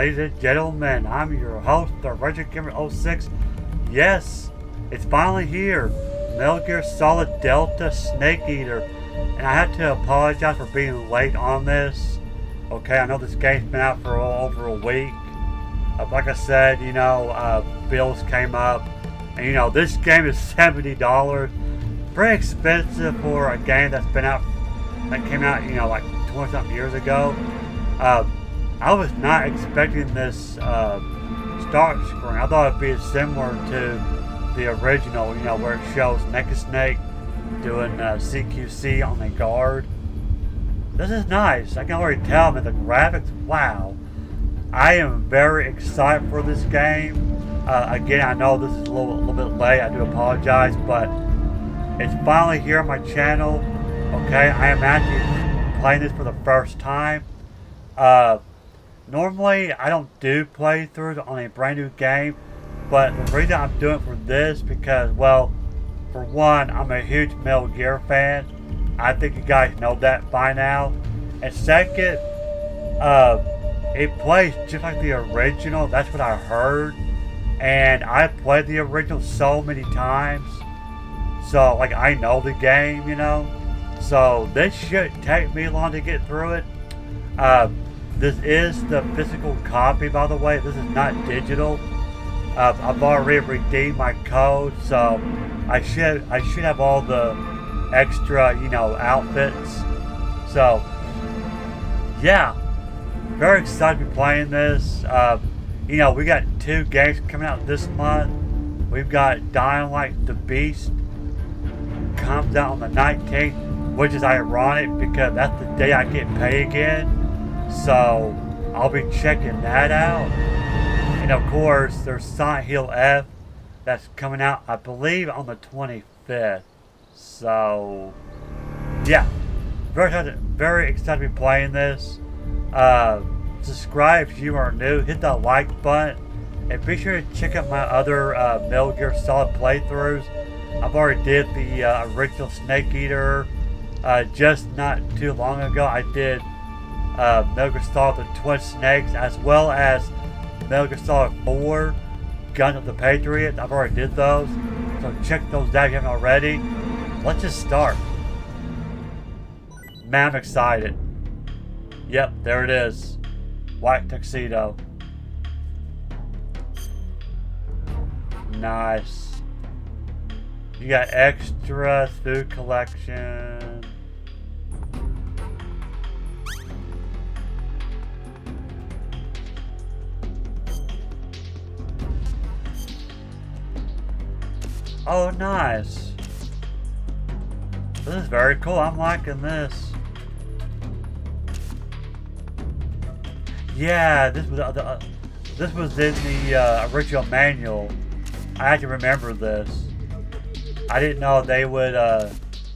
Ladies and gentlemen, I'm your host, the Retro Gamer 06. Yes, it's finally here. Metal Gear Solid Delta Snake Eater. And I have to apologize for being late on this. Okay, I know this game's been out for over a week. Like I said, bills came up. And this game is $70. Pretty expensive for a game that came out, like 20 something years ago. I was not expecting this start screen. I thought it'd be similar to the original, where it shows Mecha Snake doing CQC on the guard. This is nice. I can already tell, the graphics, wow. I am very excited for this game. Again, I know this is a little bit late. I do apologize, but it's finally here on my channel. Okay, I am actually playing this for the first time. Normally, I don't do playthroughs on a brand new game, but the reason I'm doing it for this because, well, for one, I'm a huge Metal Gear fan. I think you guys know that by now. And second, it plays just like the original. That's what I heard. And I've played the original so many times. So, I know the game, So, this shouldn't take me long to get through it. This is the physical copy, by the way. This is not digital. I've already redeemed my code, so I should have all the extra, outfits. So, yeah, very excited to be playing this. We got 2 games coming out this month. We've got Dying Light the Beast comes out on the 19th, which is ironic because that's the day I get paid again. So I'll be checking that out. And of course, there's Silent Hill F that's coming out, I believe, on the 25th. So yeah, very excited to be playing this. Subscribe if you are new. Hit that like button. And be sure to check out my other Metal Gear Solid playthroughs. I've already did the original Snake Eater just not too long ago. I did Metal Gear Solid the Twin Snakes, as well as Metal Gear Solid 4 Gun of the Patriot. I've already did those, so check those out if you haven't already. Let's just start. Man, I'm excited. Yep, there it is. White tuxedo. Nice. You got extras, food collection. Oh, nice. This is very cool. I'm liking this. Yeah, this was in the original manual. I had to remember this. I didn't know they would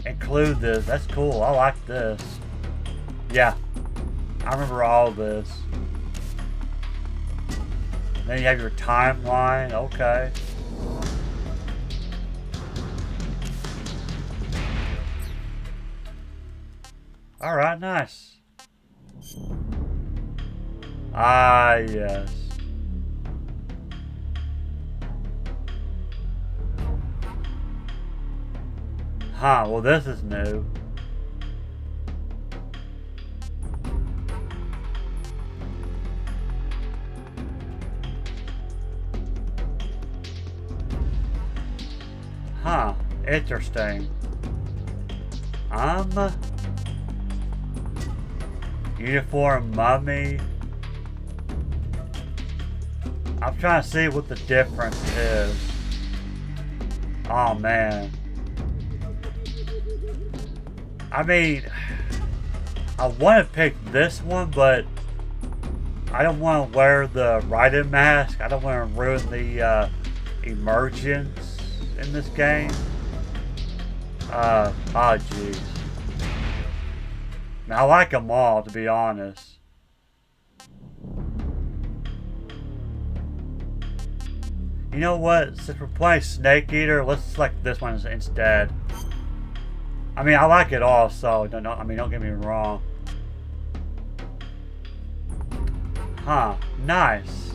include this. That's cool. I like this. Yeah, I remember all this. Then you have your timeline. Okay. Alright, nice. Ah, yes. Huh, well this is new. Huh, interesting. Uniform mummy. I'm trying to see what the difference is. Oh man. I mean, I want to pick this one, but I don't want to wear the Raiden mask. I don't want to ruin the emergence in this game. Oh jeez. Now, I like them all, to be honest. You know what? Since we're playing Snake Eater, let's select this one instead. I mean, I like it all, so don't get me wrong. Huh. Nice.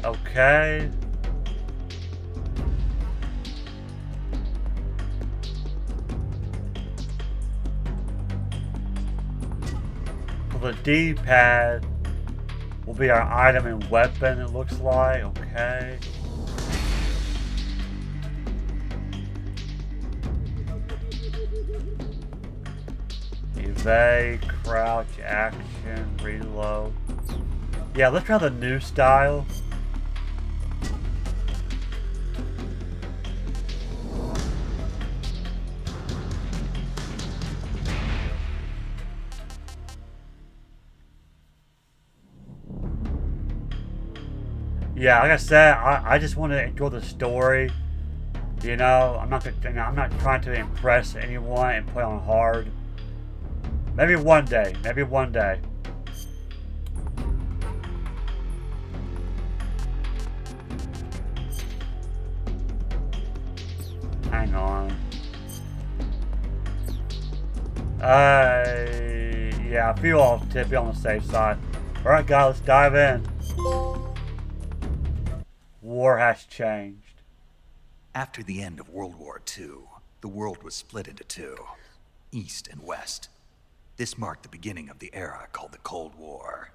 Okay. For the D-pad will be our item and weapon, it looks like. Okay. Evade, crouch, action, reload. Yeah, let's try the new style. Yeah, like I said, I just want to enjoy the story. You know, I'm not trying to impress anyone and play on hard. Maybe one day. Maybe one day. Hang on. Yeah, I feel off to be on the safe side. Alright guys, let's dive in. War has changed. After the end of World War II, the world was split into two, East and West. This marked the beginning of the era called the Cold War.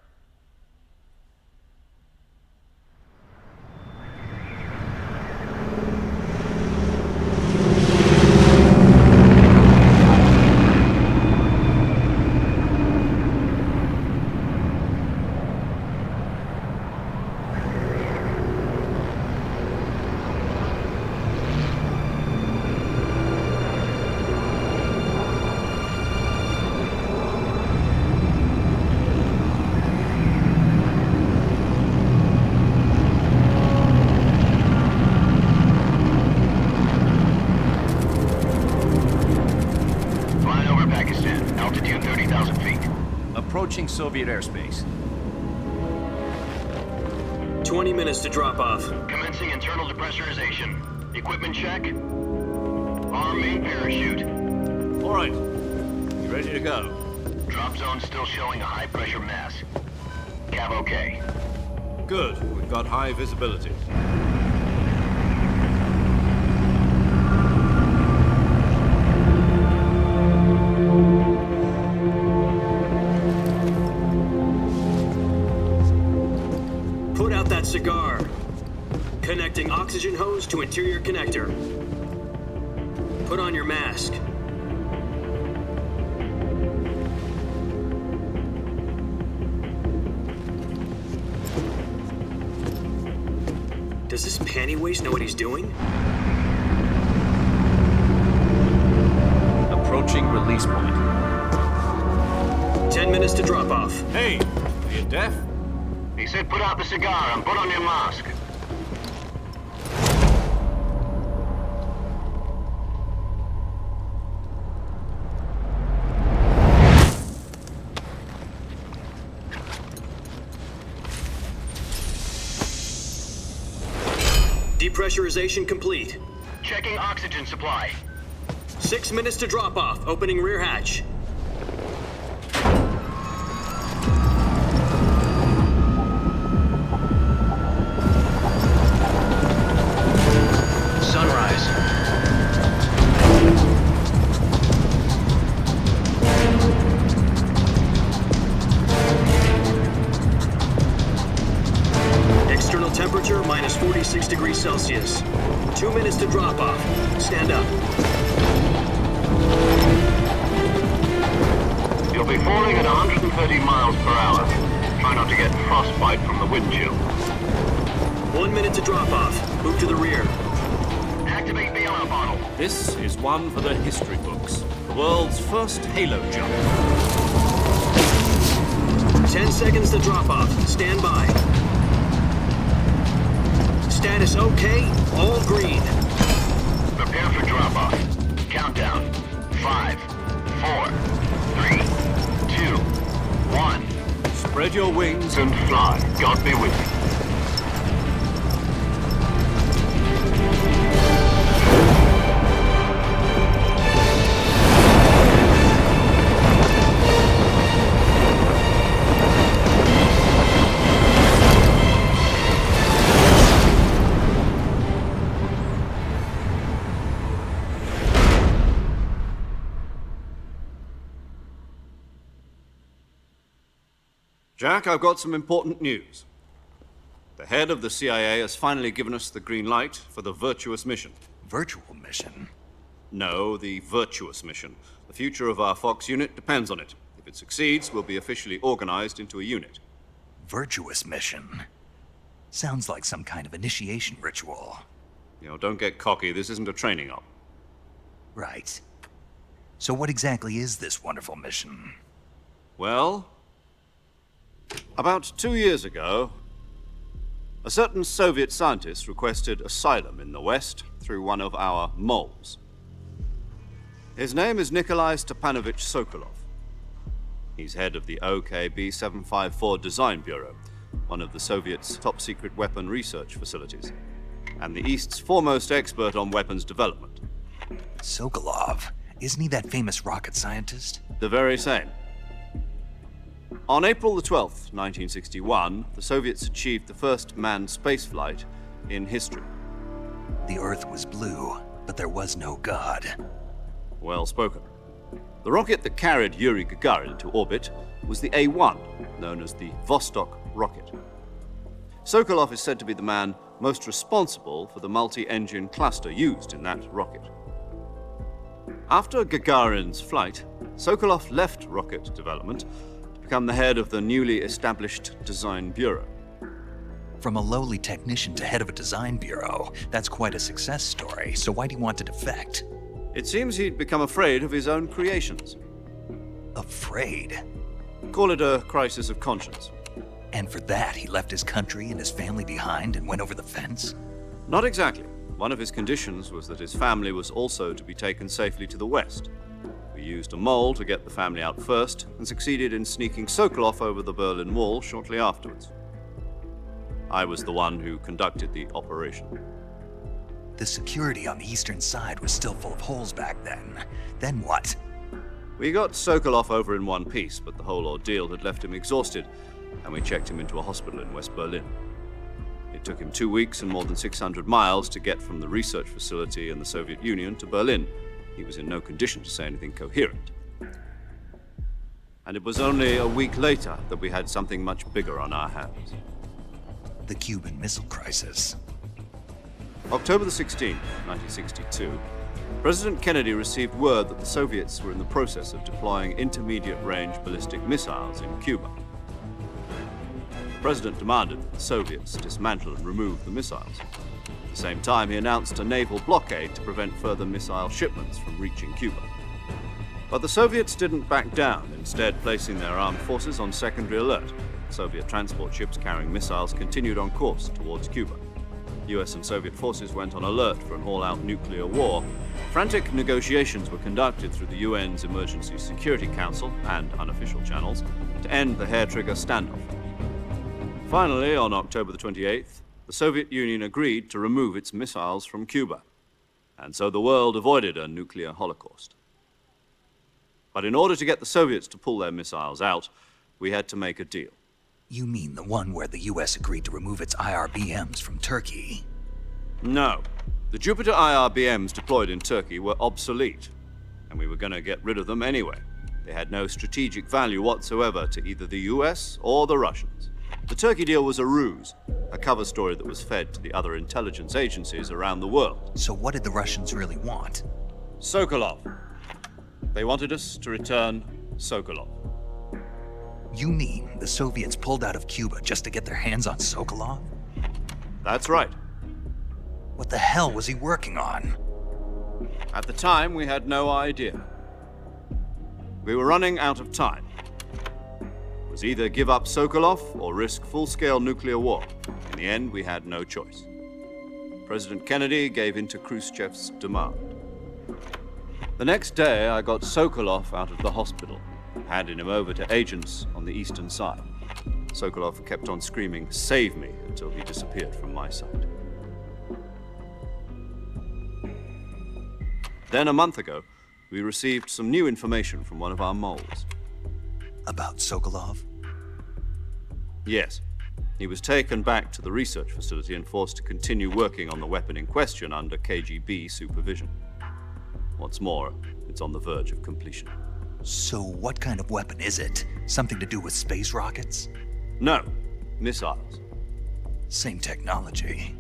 Approaching Soviet airspace. 20 minutes to drop off. Commencing internal depressurization. Equipment check. Arm main parachute. All right. You ready to go? Drop zone still showing a high pressure mass. Cav okay. Good. We've got high visibility. Put out that cigar. Connecting oxygen hose to interior connector. Put on your mask. Does this panty waste know what he's doing? Approaching release point. 10 minutes to drop off. Hey, are you deaf? He said put out the cigar and put on your mask. Depressurization complete. Checking oxygen supply. 6 minutes to drop off. Opening rear hatch. Sunrise. External temperature minus 46 degrees Celsius. 2 minutes to drop off. Stand up. You'll be falling at 130 miles per hour. Try not to get frostbite from the wind chill. 1 minute to drop off. Move to the rear. Activate bailout bottle. This is one for the history books. The world's first halo jump. 10 seconds to drop off. Stand by. Status okay. All green. Prepare for drop off. Countdown. 5, 4, 3, 2, 1. Spread your wings And fly. God be with you. Jack, I've got some important news. The head of the CIA has finally given us the green light for the virtuous mission. Virtual mission? No, the virtuous mission. The future of our Fox unit depends on it. If it succeeds, we'll be officially organized into a unit. Virtuous mission? Sounds like some kind of initiation ritual. You know, don't get cocky. This isn't a training op. Right. So what exactly is this wonderful mission? Well, about 2 years ago, a certain Soviet scientist requested asylum in the West through one of our moles. His name is Nikolai Stepanovich Sokolov. He's head of the OKB 754 Design Bureau, one of the Soviets' top-secret weapon research facilities, and the East's foremost expert on weapons development. Sokolov? Isn't he that famous rocket scientist? The very same. On April the 12th, 1961, the Soviets achieved the first manned spaceflight in history. The Earth was blue, but there was no God. Well spoken. The rocket that carried Yuri Gagarin to orbit was the A-1, known as the Vostok rocket. Sokolov is said to be the man most responsible for the multi-engine cluster used in that rocket. After Gagarin's flight, Sokolov left rocket development to become the head of the newly established Design Bureau. From a lowly technician to head of a design bureau, that's quite a success story, so why do you want to defect? It seems he'd become afraid of his own creations. Afraid? Call it a crisis of conscience. And for that, he left his country and his family behind and went over the fence? Not exactly. One of his conditions was that his family was also to be taken safely to the West. We used a mole to get the family out first and succeeded in sneaking Sokolov over the Berlin Wall shortly afterwards. I was the one who conducted the operation. The security on the eastern side was still full of holes back then. Then what? We got Sokolov over in one piece, but the whole ordeal had left him exhausted, and we checked him into a hospital in West Berlin. It took him 2 weeks and more than 600 miles to get from the research facility in the Soviet Union to Berlin. He was in no condition to say anything coherent. And it was only a week later that we had something much bigger on our hands. The Cuban Missile Crisis. October the 16th, 1962, President Kennedy received word that the Soviets were in the process of deploying intermediate-range ballistic missiles in Cuba. The President demanded that the Soviets dismantle and remove the missiles. At the same time, he announced a naval blockade to prevent further missile shipments from reaching Cuba. But the Soviets didn't back down, instead placing their armed forces on secondary alert. Soviet transport ships carrying missiles continued on course towards Cuba. US and Soviet forces went on alert for an all-out nuclear war. Frantic negotiations were conducted through the UN's Emergency Security Council and unofficial channels to end the hair-trigger standoff. Finally, on October the 28th, the Soviet Union agreed to remove its missiles from Cuba, and so the world avoided a nuclear holocaust. But in order to get the Soviets to pull their missiles out, we had to make a deal. You mean the one where the US agreed to remove its IRBMs from Turkey? No. The Jupiter IRBMs deployed in Turkey were obsolete, and we were going to get rid of them anyway. They had no strategic value whatsoever to either the US or the Russians. The Turkey deal was a ruse, a cover story that was fed to the other intelligence agencies around the world. So what did the Russians really want? Sokolov. They wanted us to return Sokolov. You mean the Soviets pulled out of Cuba just to get their hands on Sokolov? That's right. What the hell was he working on? At the time, we had no idea. We were running out of time. It was either give up Sokolov or risk full-scale nuclear war. In the end, we had no choice. President Kennedy gave in to Khrushchev's demand. The next day, I got Sokolov out of the hospital, handing him over to agents on the eastern side. Sokolov kept on screaming, "Save me," until he disappeared from my sight. Then a month ago, we received some new information from one of our moles. About Sokolov? Yes. He was taken back to the research facility and forced to continue working on the weapon in question under KGB supervision. What's more, it's on the verge of completion. So what kind of weapon is it? Something to do with space rockets? No, missiles. Same technology.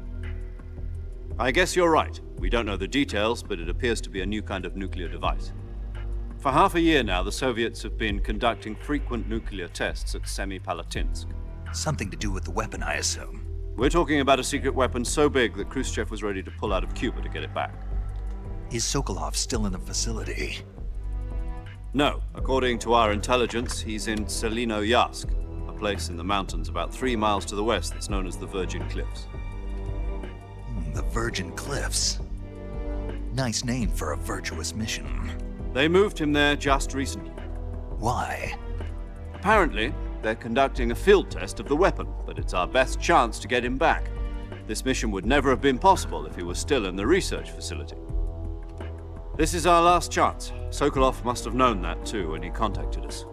I guess you're right. We don't know the details, but it appears to be a new kind of nuclear device. For half a year now, the Soviets have been conducting frequent nuclear tests at Semipalatinsk. Something to do with the weapon, I assume. We're talking about a secret weapon so big that Khrushchev was ready to pull out of Cuba to get it back. Is Sokolov still in the facility? No, according to our intelligence, he's in Selino-Yarsk, a place in the mountains about 3 miles to the west that's known as the Virgin Cliffs. The Virgin Cliffs. Nice name for a virtuous mission. They moved him there just recently. Why? Apparently, they're conducting a field test of the weapon, but it's our best chance to get him back. This mission would never have been possible if he was still in the research facility. This is our last chance. Sokolov must have known that too when he contacted us.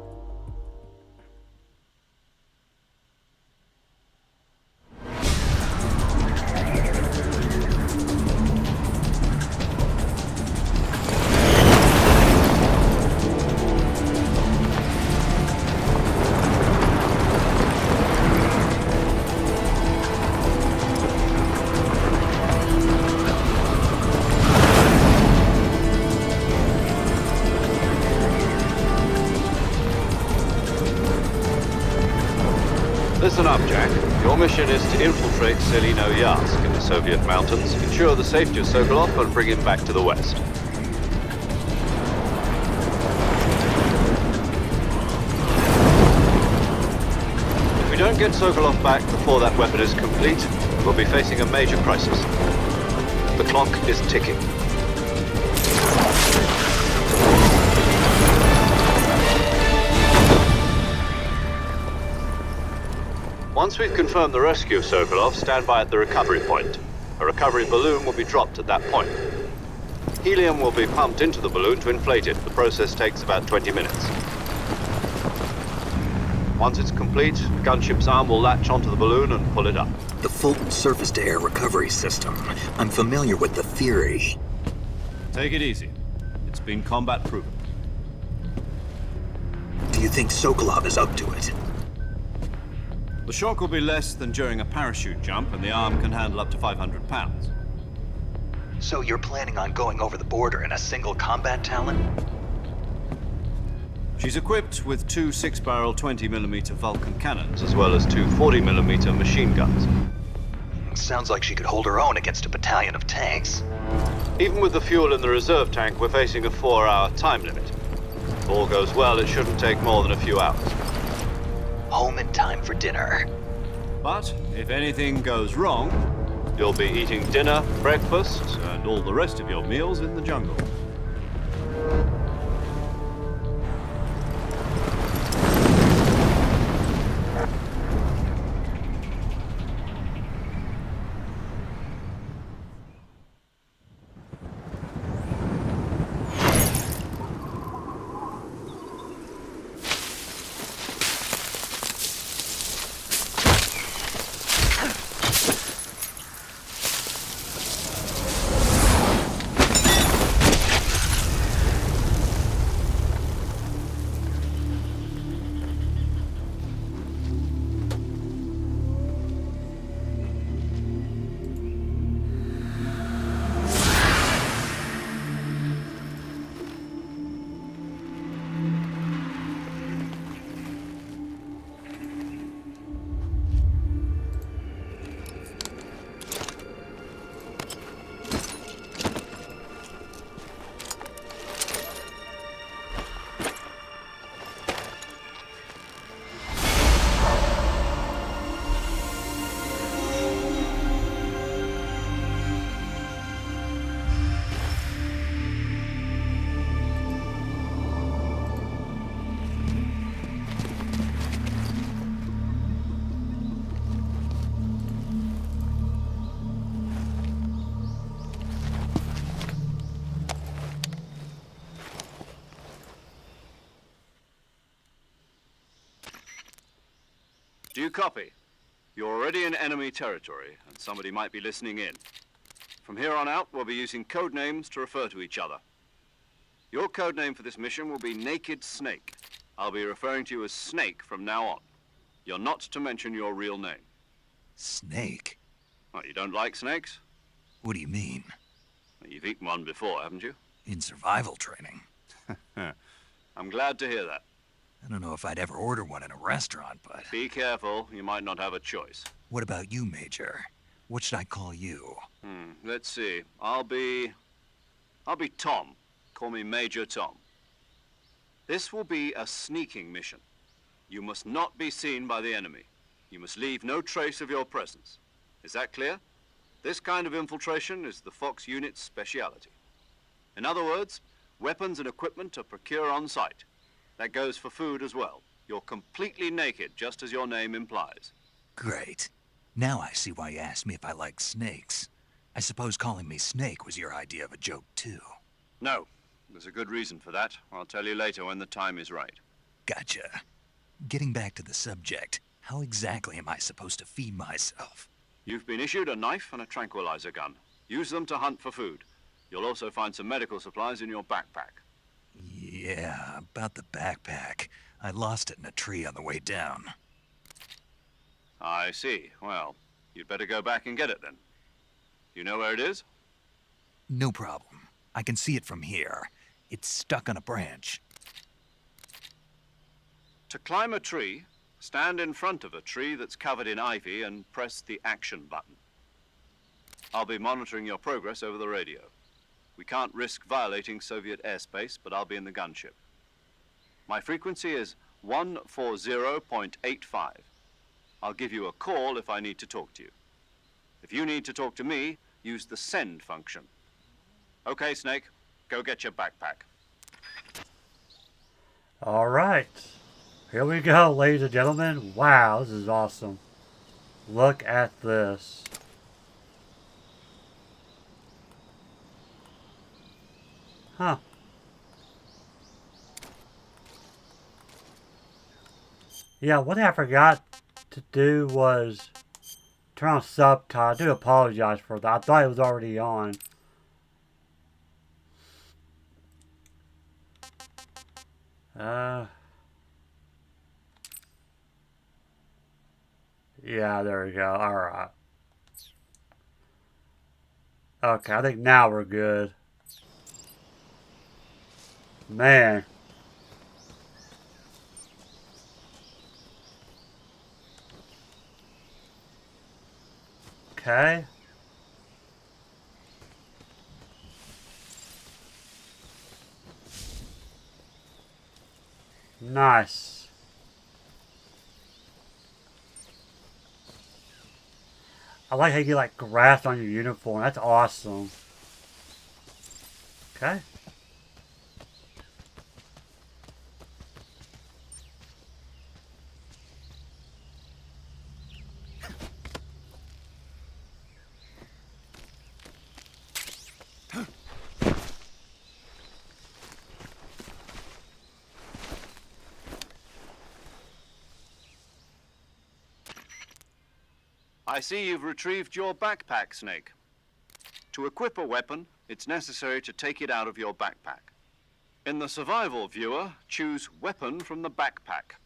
Listen up, Jack. Your mission is to infiltrate Selino-Yarsk in the Soviet mountains, ensure the safety of Sokolov, and bring him back to the West. If we don't get Sokolov back before that weapon is complete, we'll be facing a major crisis. The clock is ticking. Once we've confirmed the rescue of Sokolov, stand by at the recovery point. A recovery balloon will be dropped at that point. Helium will be pumped into the balloon to inflate it. The process takes about 20 minutes. Once it's complete, the gunship's arm will latch onto the balloon and pull it up. The Fulton surface-to-air recovery system. I'm familiar with the theory. Take it easy. It's been combat proven. Do you think Sokolov is up to it? The shock will be less than during a parachute jump, and the arm can handle up to 500 pounds. So you're planning on going over the border in a single combat Talon? She's equipped with 2 6-barrel 20mm Vulcan cannons, as well as 2 40mm machine guns. Sounds like she could hold her own against a battalion of tanks. Even with the fuel in the reserve tank, we're facing a 4-hour time limit. If all goes well, it shouldn't take more than a few hours. Home in time for dinner. But if anything goes wrong, you'll be eating dinner, breakfast, and all the rest of your meals in the jungle. Do you copy? You're already in enemy territory, and somebody might be listening in. From here on out, we'll be using code names to refer to each other. Your code name for this mission will be Naked Snake. I'll be referring to you as Snake from now on. You're not to mention your real name. Snake? What, you don't like snakes? What do you mean? You've eaten one before, haven't you? In survival training? I'm glad to hear that. I don't know if I'd ever order one in a restaurant, but... Be careful, you might not have a choice. What about you, Major? What should I call you? Let's see. I'll be Tom. Call me Major Tom. This will be a sneaking mission. You must not be seen by the enemy. You must leave no trace of your presence. Is that clear? This kind of infiltration is the Fox unit's speciality. In other words, weapons and equipment are procured on site. That goes for food as well. You're completely naked, just as your name implies. Great. Now I see why you asked me if I like snakes. I suppose calling me Snake was your idea of a joke, too. No. There's a good reason for that. I'll tell you later when the time is right. Gotcha. Getting back to the subject, how exactly am I supposed to feed myself? You've been issued a knife and a tranquilizer gun. Use them to hunt for food. You'll also find some medical supplies in your backpack. Yeah, about the backpack. I lost it in a tree on the way down. I see. Well, you'd better go back and get it then. You know where it is? No problem. I can see it from here. It's stuck on a branch. To climb a tree, stand in front of a tree that's covered in ivy and press the action button. I'll be monitoring your progress over the radio. We can't risk violating Soviet airspace, but I'll be in the gunship. My frequency is 140.85. I'll give you a call if I need to talk to you. If you need to talk to me, use the send function. Okay, Snake, go get your backpack. All right. Here we go, ladies and gentlemen. Wow, this is awesome. Look at this. Huh. Yeah, one thing I forgot to do was turn on subtitles. I do apologize for that. I thought it was already on. Yeah, there we go. Alright. Okay, I think now we're good. Man. Okay. Nice. I like how you get like grass on your uniform. That's awesome. Okay. I see you've retrieved your backpack, Snake. To equip a weapon, it's necessary to take it out of your backpack. In the survival viewer, choose Weapon from the backpack.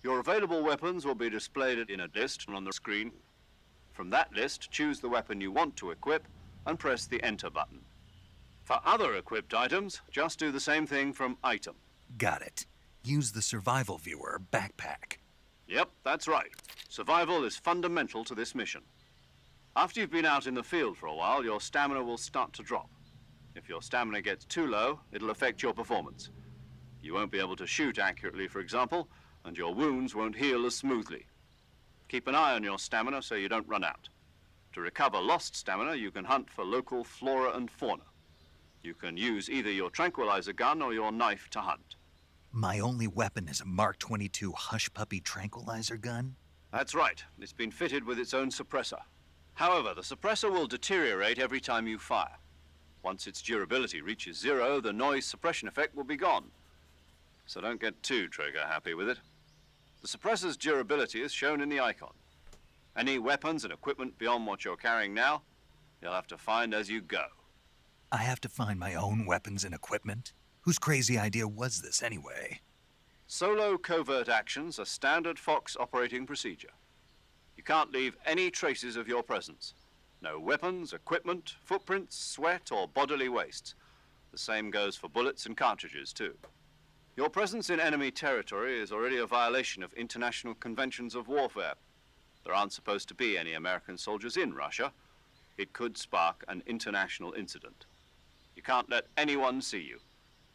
Your available weapons will be displayed in a list on the screen. From that list, choose the weapon you want to equip and press the Enter button. For other equipped items, just do the same thing from Item. Got it. Use the survival viewer backpack. Yep, that's right. Survival is fundamental to this mission. After you've been out in the field for a while, your stamina will start to drop. If your stamina gets too low, it'll affect your performance. You won't be able to shoot accurately, for example, and your wounds won't heal as smoothly. Keep an eye on your stamina so you don't run out. To recover lost stamina, you can hunt for local flora and fauna. You can use either your tranquilizer gun or your knife to hunt. My only weapon is a Mark 22 Hush Puppy tranquilizer gun? That's right. It's been fitted with its own suppressor. However, the suppressor will deteriorate every time you fire. Once its durability reaches 0, the noise suppression effect will be gone. So don't get too trigger happy with it. The suppressor's durability is shown in the icon. Any weapons and equipment beyond what you're carrying now, you'll have to find as you go. I have to find my own weapons and equipment? Whose crazy idea was this, anyway? Solo covert actions are standard Fox operating procedure. You can't leave any traces of your presence. No weapons, equipment, footprints, sweat, or bodily wastes. The same goes for bullets and cartridges, too. Your presence in enemy territory is already a violation of international conventions of warfare. There aren't supposed to be any American soldiers in Russia. It could spark an international incident. You can't let anyone see you.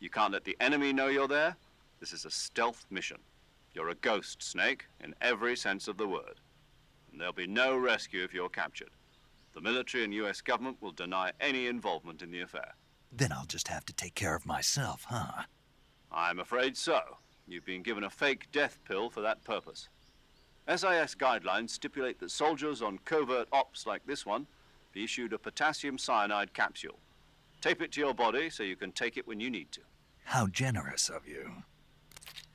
You can't let the enemy know you're there. This is a stealth mission. You're a ghost, Snake, in every sense of the word. And there'll be no rescue if you're captured. The military and US government will deny any involvement in the affair. Then I'll just have to take care of myself, huh? I'm afraid so. You've been given a fake death pill for that purpose. SIS guidelines stipulate that soldiers on covert ops like this one be issued a potassium cyanide capsule. Tape it to your body so you can take it when you need to. How generous of you.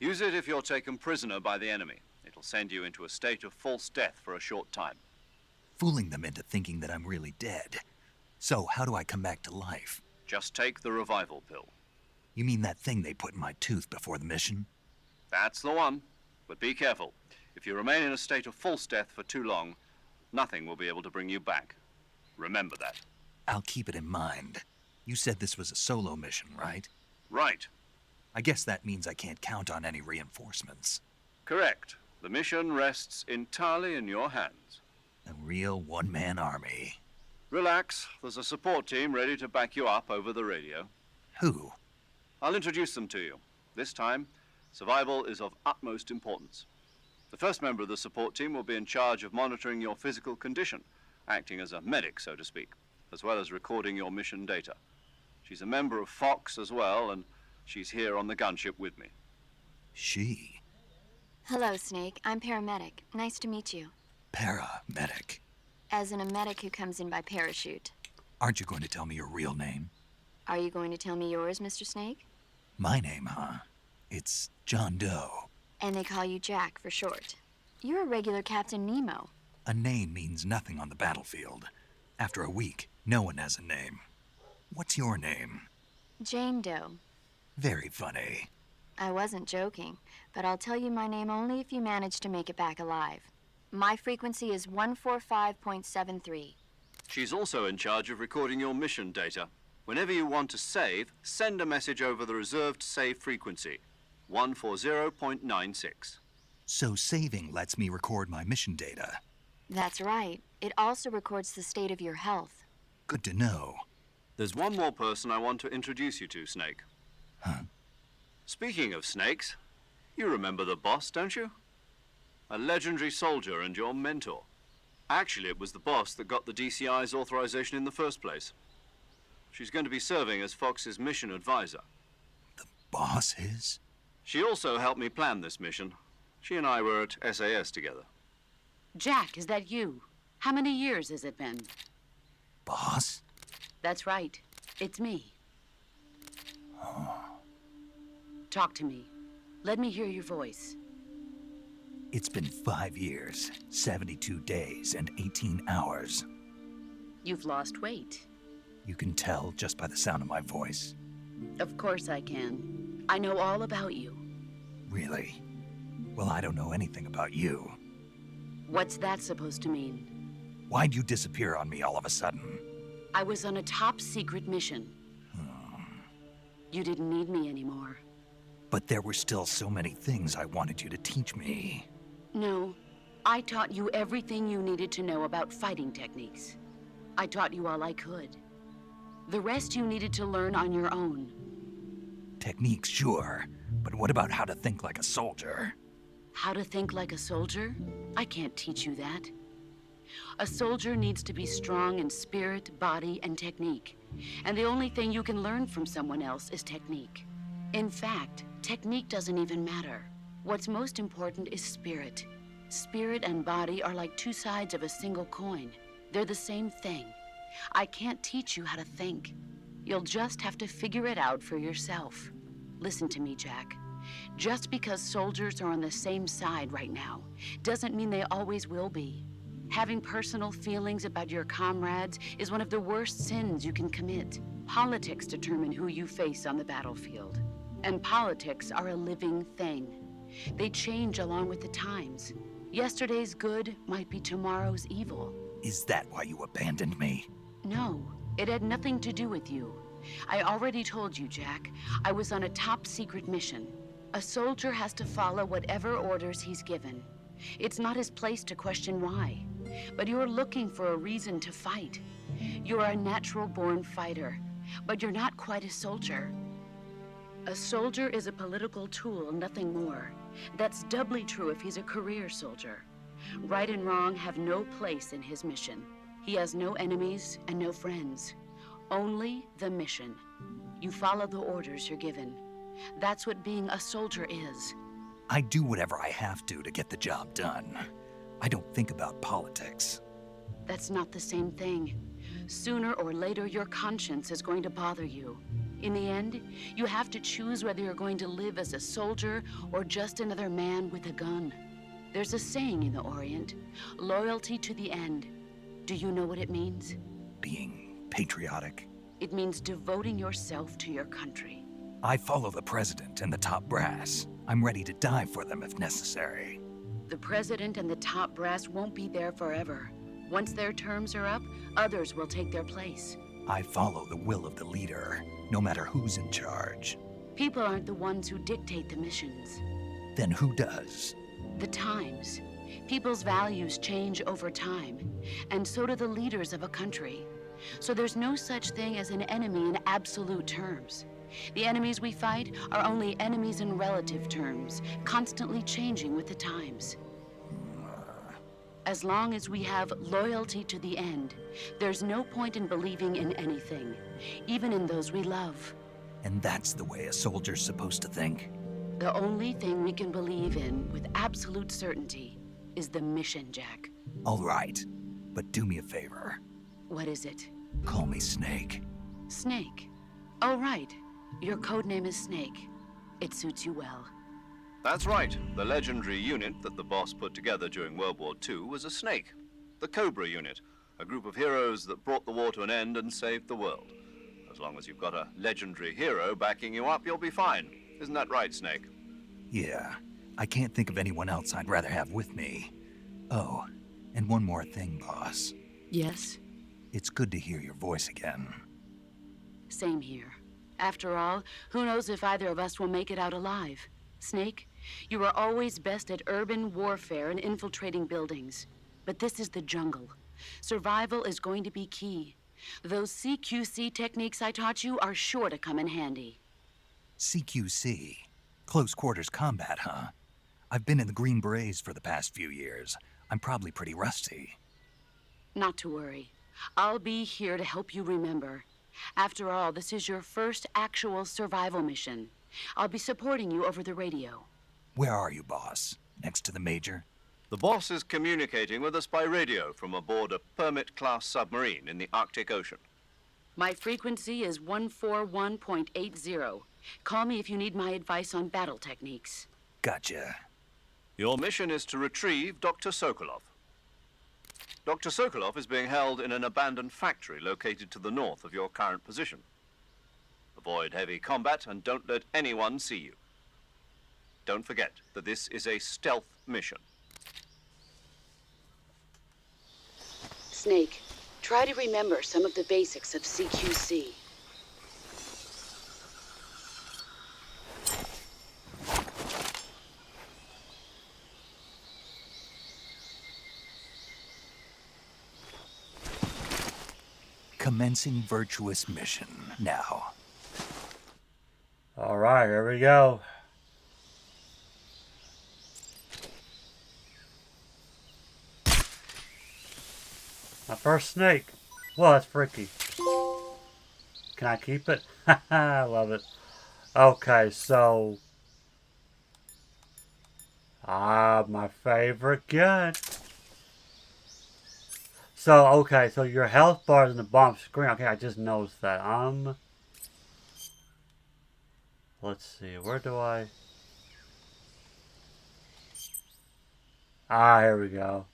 Use it if you're taken prisoner by the enemy. It'll send you into a state of false death for a short time. Fooling them into thinking that I'm really dead. So how do I come back to life? Just take the revival pill. You mean that thing they put in my tooth before the mission? That's the one. But be careful. If you remain in a state of false death for too long, nothing will be able to bring you back. Remember that. I'll keep it in mind. You said this was a solo mission, right? Right. I guess that means I can't count on any reinforcements. Correct. The mission rests entirely in your hands. A real one-man army. Relax. There's a support team ready to back you up over the radio. Who? I'll introduce them to you. This time, survival is of utmost importance. The first member of the support team will be in charge of monitoring your physical condition, acting as a medic, so to speak, as well as recording your mission data. She's a member of Fox as well, and she's here on the gunship with me. She? Hello, Snake. I'm paramedic. Nice to meet you. Paramedic. As in a medic who comes in by parachute. Aren't you going to tell me your real name? Are you going to tell me yours, Mr. Snake? My name, huh? It's John Doe. And they call you Jack for short. You're a regular Captain Nemo. A name means nothing on the battlefield. After a week, no one has a name. What's your name? Jane Doe. Very funny. I wasn't joking, but I'll tell you my name only if you manage to make it back alive. My frequency is 145.73. She's also in charge of recording your mission data. Whenever you want to save, send a message over the reserved save frequency, 140.96. So saving lets me record my mission data. That's right. It also records the state of your health. Good to know. There's one more person I want to introduce you to, Snake. Huh? Speaking of snakes, you remember the boss, don't you? A legendary soldier and your mentor. Actually, it was the boss that got the DCI's authorization in the first place. She's going to be serving as Fox's mission advisor. The boss is? She also helped me plan this mission. She and I were at SAS together. Jack, is that you? How many years has it been? Boss? That's right. It's me. Talk to me. Let me hear your voice. It's been 5 years, 72 days, and 18 hours. You've lost weight. You can tell just by the sound of my voice. Of course I can. I know all about you. Really? Well, I don't know anything about you. What's that supposed to mean? Why'd you disappear on me all of a sudden? I was on a top-secret mission. You didn't need me anymore. But there were still so many things I wanted you to teach me. No, I taught you everything you needed to know about fighting techniques. I taught you all I could. The rest you needed to learn on your own. Techniques, sure. But what about how to think like a soldier? How to think like a soldier? I can't teach you that. A soldier needs to be strong in spirit, body, and technique. And the only thing you can learn from someone else is technique. In fact, technique doesn't even matter. What's most important is spirit. Spirit and body are like two sides of a single coin. They're the same thing. I can't teach you how to think. You'll just have to figure it out for yourself. Listen to me, Jack. Just because soldiers are on the same side right now doesn't mean they always will be. Having personal feelings about your comrades is one of the worst sins you can commit. Politics determine who you face on the battlefield. And politics are a living thing. They change along with the times. Yesterday's good might be tomorrow's evil. Is that why you abandoned me? No, it had nothing to do with you. I already told you, Jack. I was on a top-secret mission. A soldier has to follow whatever orders he's given. It's not his place to question why. But you're looking for a reason to fight. You're a natural-born fighter, but you're not quite a soldier. A soldier is a political tool, nothing more. That's doubly true if he's a career soldier. Right and wrong have no place in his mission. He has no enemies and no friends. Only the mission. You follow the orders you're given. That's what being a soldier is. I do whatever I have to get the job done. I don't think about politics. That's not the same thing. Sooner or later, your conscience is going to bother you. In the end, you have to choose whether you're going to live as a soldier or just another man with a gun. There's a saying in the Orient, loyalty to the end. Do you know what it means? Being patriotic. It means devoting yourself to your country. I follow the president and the top brass. I'm ready to die for them if necessary. The president and the top brass won't be there forever. Once their terms are up, others will take their place. I follow the will of the leader, no matter who's in charge. People aren't the ones who dictate the missions. Then who does? The times. People's values change over time, and so do the leaders of a country. So there's no such thing as an enemy in absolute terms. The enemies we fight are only enemies in relative terms, constantly changing with the times. As long as we have loyalty to the end, there's no point in believing in anything, even in those we love. And that's the way a soldier's supposed to think? The only thing we can believe in with absolute certainty is the mission, Jack. All right, but do me a favor. What is it? Call me Snake. Snake? Oh, right. Your code name is Snake. It suits you well. That's right. The legendary unit that the boss put together during World War II was a snake. The Cobra unit, a group of heroes that brought the war to an end and saved the world. As long as you've got a legendary hero backing you up, you'll be fine. Isn't that right, Snake? Yeah. I can't think of anyone else I'd rather have with me. Oh, and one more thing, boss. Yes? It's good to hear your voice again. Same here. After all, who knows if either of us will make it out alive? Snake, you are always best at urban warfare and infiltrating buildings. But this is the jungle. Survival is going to be key. Those CQC techniques I taught you are sure to come in handy. CQC? Close quarters combat, huh? I've been in the Green Berets for the past few years. I'm probably pretty rusty. Not to worry. I'll be here to help you remember. After all, this is your first actual survival mission. I'll be supporting you over the radio. Where are you, boss? Next to the Major? The boss is communicating with us by radio from aboard a Permit-class submarine in the Arctic Ocean. My frequency is 141.80. Call me if you need my advice on battle techniques. Gotcha. Your mission is to retrieve Dr. Sokolov. Dr. Sokolov is being held in an abandoned factory located to the north of your current position. Avoid heavy combat and don't let anyone see you. Don't forget that this is a stealth mission. Snake, try to remember some of the basics of CQC. Commencing virtuous mission now. All right, here we go. My first snake. Well, that's freaky. Can I keep it? I love it. Okay, so... my favorite gun. So, okay, so your health bar is in the bottom screen. Okay, I just noticed that. Let's see, where do I... here we go.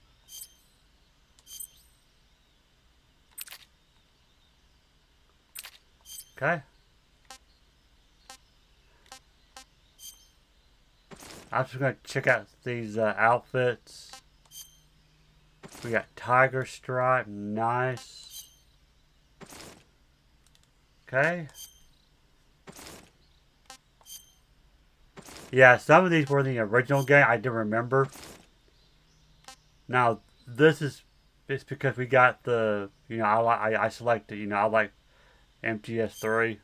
Okay. I'm just gonna check out these outfits. We got tiger stripe, nice. Okay. Yeah, some of these were in the original game. I do remember. Now this is it's because we got the I selected I like MGS3.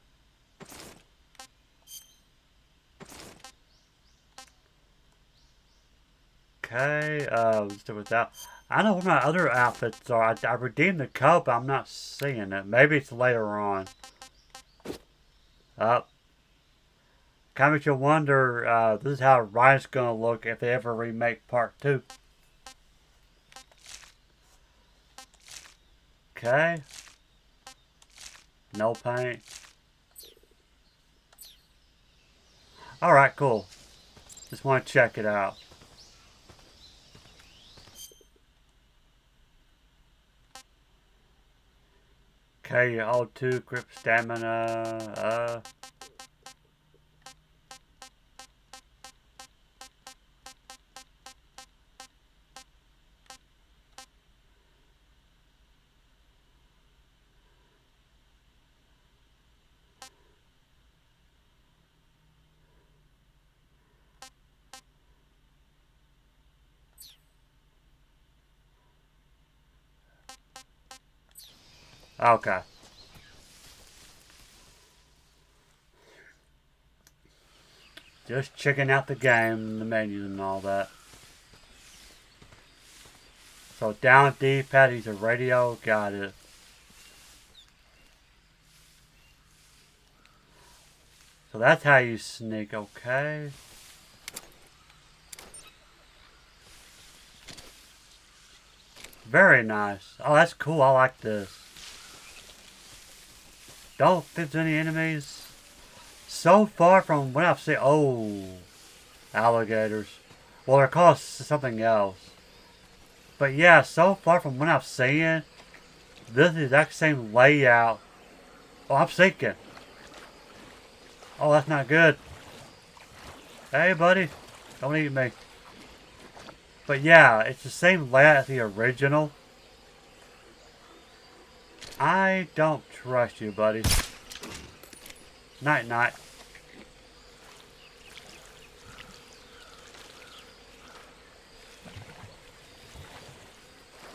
Okay, let's do it with that. I don't know what my other outfits are. I redeemed the coat, but I'm not seeing it. Maybe it's later on. Up. Kind of makes you wonder, this is how Ryan's gonna look if they ever remake part 2. Okay. No paint. Alright, cool. Just want to check it out. Okay, O2, grip stamina, okay. Just checking out the game, the menus and all that. So down D-pad, he's a radio, got it. So that's how you sneak, okay. Very nice. Oh, that's cool, I like this. Don't think there's any enemies. So far from what I've seen. Oh, alligators. Well, they're called something else. But yeah, so far from what I've seen, this is the exact same layout. Oh, I'm sinking. Oh, that's not good. Hey, buddy. Don't eat me. But yeah, it's the same layout as the original. I don't trust you, buddy. Night, night.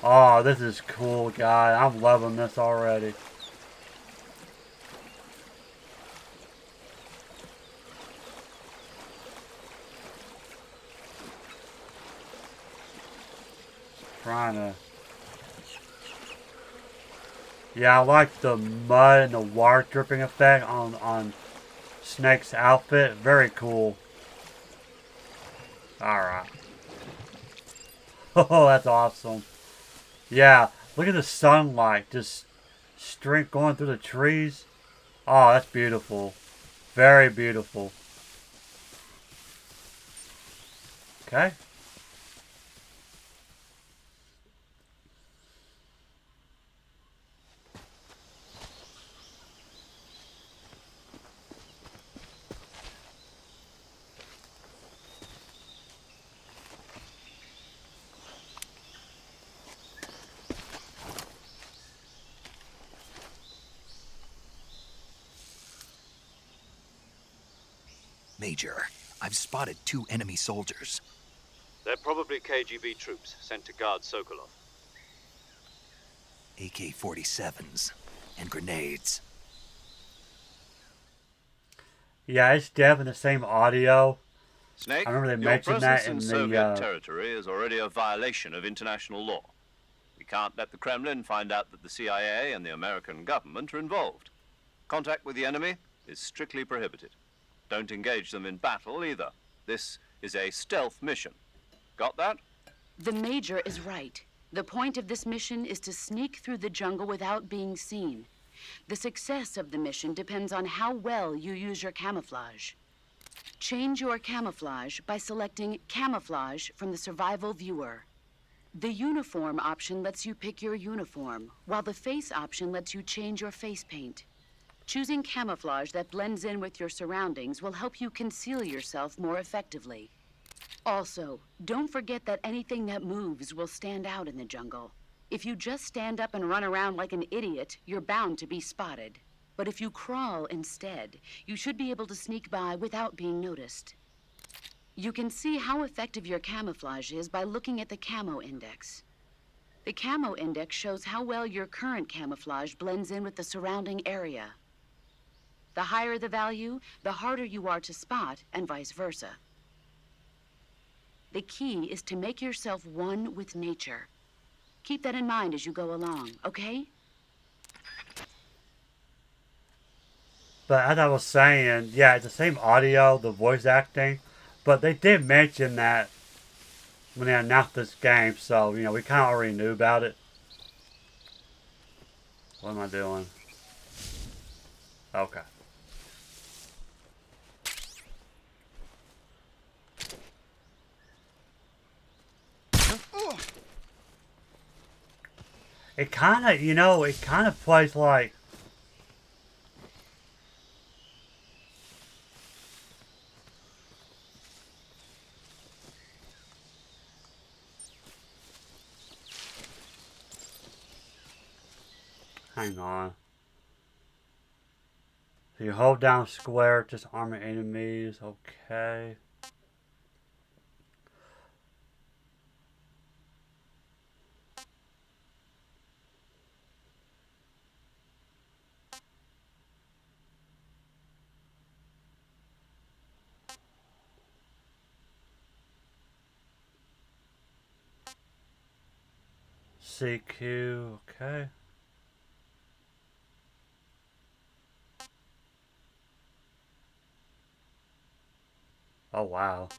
Oh, this is cool, guy. I'm loving this already. Trying to... Yeah, I like the mud and the water dripping effect on Snake's outfit. Very cool. Alright. Oh, that's awesome. Yeah, look at the sunlight just straight going through the trees. Oh, that's beautiful. Very beautiful. Okay. Major, I've spotted 2 enemy soldiers. They're probably KGB troops sent to guard Sokolov. AK-47s and grenades. Yeah, it's definitely the same audio. Snake, I remember they your mentioned presence that in in the Soviet territory is already a violation of international law. We can't let the Kremlin find out that the CIA and the American government are involved. Contact with the enemy is strictly prohibited. Don't engage them in battle either. This is a stealth mission. Got that? The Major is right. The point of this mission is to sneak through the jungle without being seen. The success of the mission depends on how well you use your camouflage. Change your camouflage by selecting Camouflage from the Survival Viewer. The Uniform option lets you pick your uniform, while the Face option lets you change your face paint. Choosing camouflage that blends in with your surroundings will help you conceal yourself more effectively. Also, don't forget that anything that moves will stand out in the jungle. If you just stand up and run around like an idiot, you're bound to be spotted. But if you crawl instead, you should be able to sneak by without being noticed. You can see how effective your camouflage is by looking at the camo index. The camo index shows how well your current camouflage blends in with the surrounding area. The higher the value, the harder you are to spot, and vice versa. The key is to make yourself one with nature. Keep that in mind as you go along, okay? But as I was saying, yeah, it's the same audio, the voice acting, but they did mention that when they announced this game, so, you know, we kind of already knew about it. What am I doing? Okay. It kind of, you know, it kind of plays like... Hang on. So you hold down square, just armor enemies, okay. CQ, okay. Oh, wow.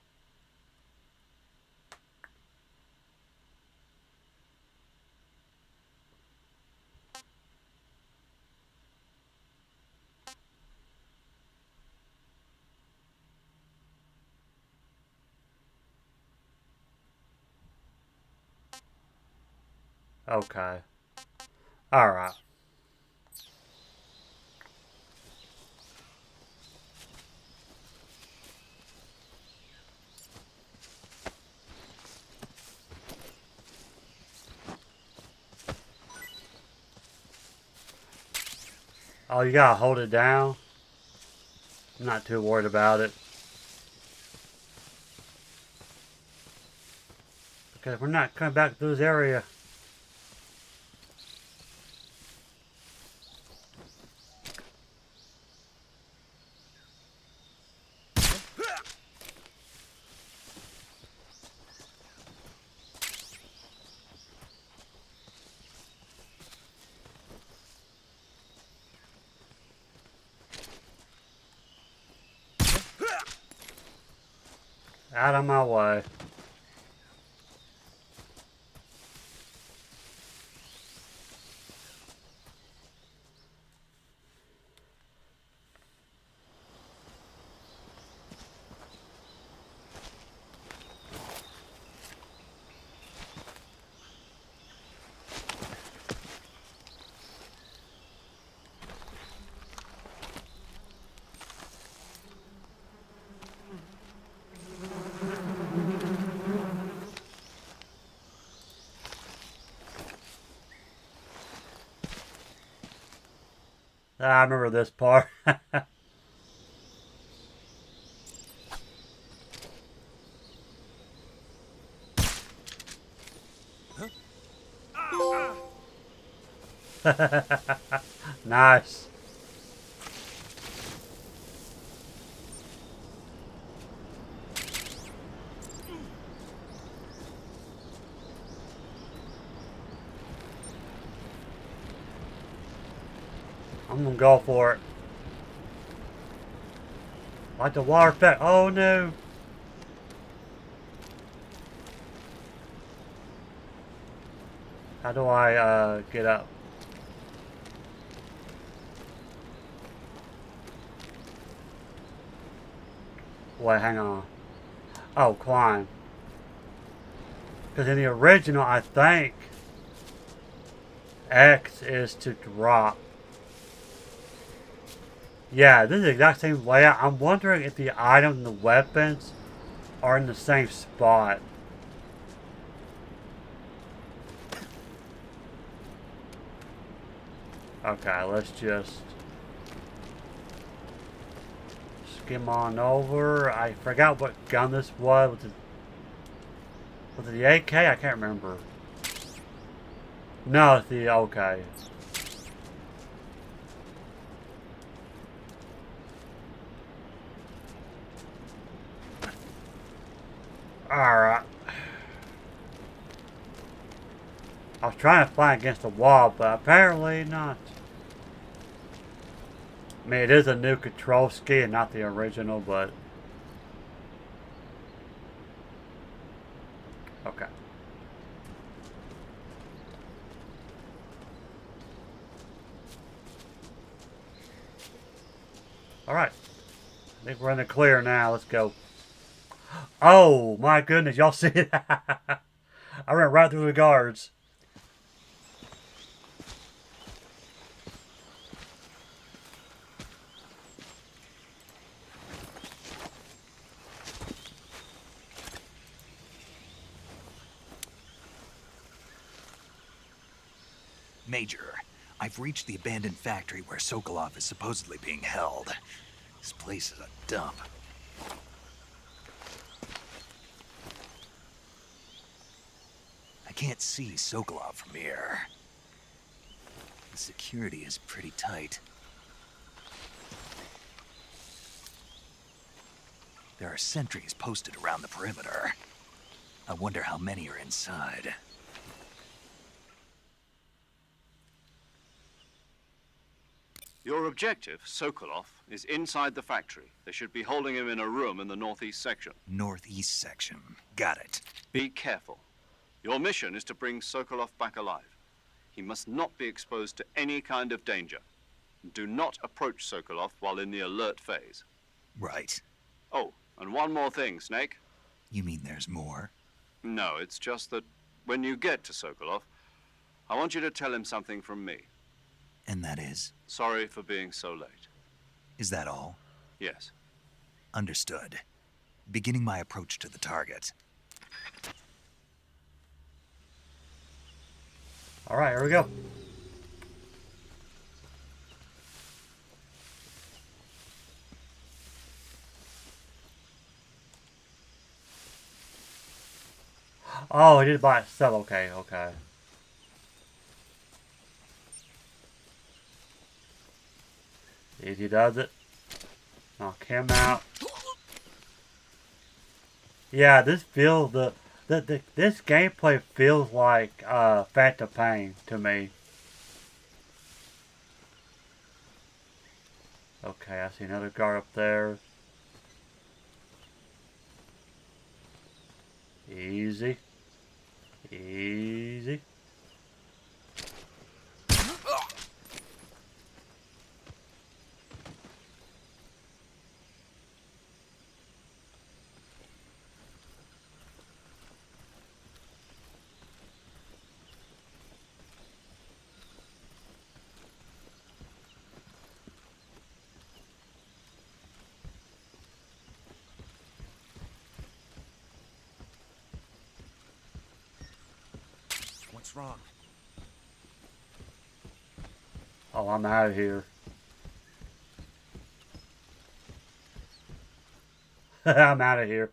Okay. Alright. Oh, you gotta hold it down? I'm not too worried about it. Because we're not coming back to this area. Out of my way. I remember this part. Nice. I'm gonna go for it. Like the water effect. Oh no. How do I get up? Wait, hang on. Oh, climb. Because in the original, I think X is to drop. Yeah, this is the exact same layout. I'm wondering if the items and the weapons are in the same spot. Okay, let's just skim on over. I forgot what gun this was. Was it the AK? I can't remember. No, it's the okay. Alright. I was trying to fly against the wall, but apparently not. I mean, it is a new control scheme and not the original, but... Okay. Alright. I think we're in the clear now. Let's go. Oh, my goodness. Y'all see that? I ran right through the guards. Major, I've reached the abandoned factory where Sokolov is supposedly being held. This place is a dump. I can't see Sokolov from here. The security is pretty tight. There are sentries posted around the perimeter. I wonder how many are inside. Your objective, Sokolov, is inside the factory. They should be holding him in a room in the northeast section. Northeast section. Got it. Be careful. Your mission is to bring Sokolov back alive. He must not be exposed to any kind of danger. Do not approach Sokolov while in the alert phase. Right. Oh, and one more thing, Snake. You mean there's more? No, it's just that when you get to Sokolov, I want you to tell him something from me. And that is? Sorry for being so late. Is that all? Yes. Understood. Beginning my approach to the target. Alright, here we go. Oh, he did it by itself. Okay, okay. Easy does it. Knock him out. Yeah, this feels this gameplay feels like Phantom Pain to me. Okay, I see another guard up there. Easy. Easy. What's wrong? Oh, I'm out of here. I'm out of here.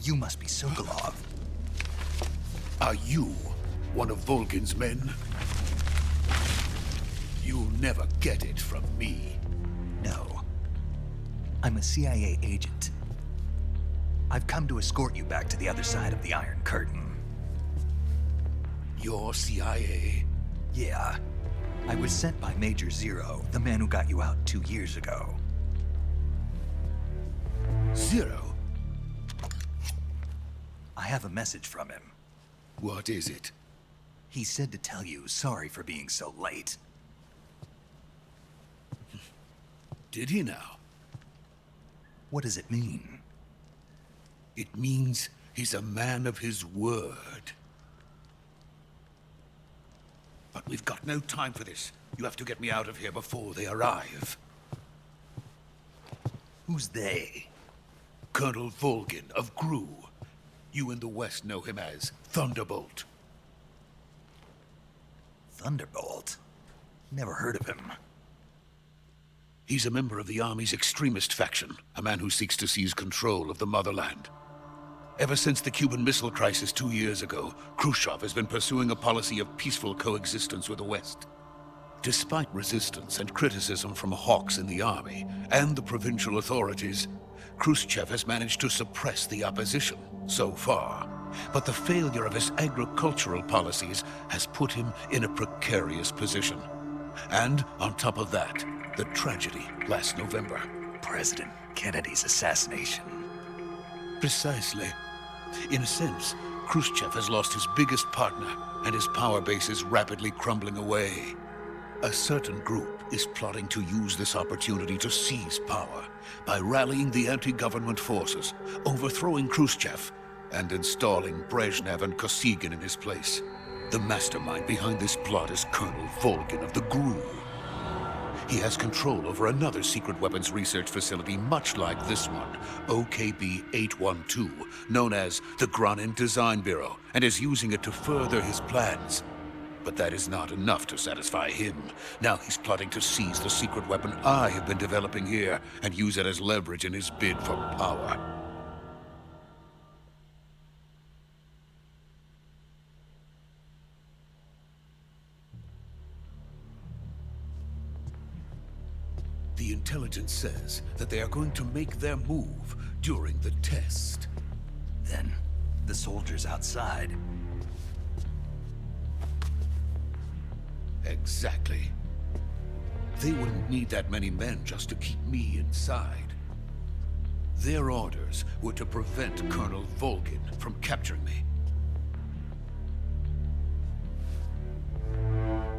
You must be Sokolov. Are you one of Volgin's men? You'll never get it from me. No. I'm a CIA agent. I've come to escort you back to the other side of the Iron Curtain. You're CIA? Yeah. I was sent by Major Zero, the man who got you out 2 years ago. Zero? I have a message from him. What is it? He said to tell you sorry for being so late. Did he now? What does it mean? It means he's a man of his word. But we've got no time for this. You have to get me out of here before they arrive. Who's they? Colonel Volgin of Gru. You in the West know him as Thunderbolt. Thunderbolt? Never heard of him. He's a member of the Army's extremist faction, a man who seeks to seize control of the motherland. Ever since the Cuban Missile Crisis 2 years ago, Khrushchev has been pursuing a policy of peaceful coexistence with the West. Despite resistance and criticism from hawks in the army and the provincial authorities, Khrushchev has managed to suppress the opposition so far. But the failure of his agricultural policies has put him in a precarious position. And on top of that, the tragedy last November. President Kennedy's assassination. Precisely. In a sense, Khrushchev has lost his biggest partner, and his power base is rapidly crumbling away. A certain group is plotting to use this opportunity to seize power by rallying the anti-government forces, overthrowing Khrushchev, and installing Brezhnev and Kosygin in his place. The mastermind behind this plot is Colonel Volgin of the GRU. He has control over another secret weapons research facility much like this one, OKB-812, known as the Granin Design Bureau, and is using it to further his plans. But that is not enough to satisfy him. Now he's plotting to seize the secret weapon I have been developing here and use it as leverage in his bid for power. The intelligence says that they are going to make their move during the test. Then, the soldiers outside. Exactly. They wouldn't need that many men just to keep me inside. Their orders were to prevent Colonel Volgin from capturing me.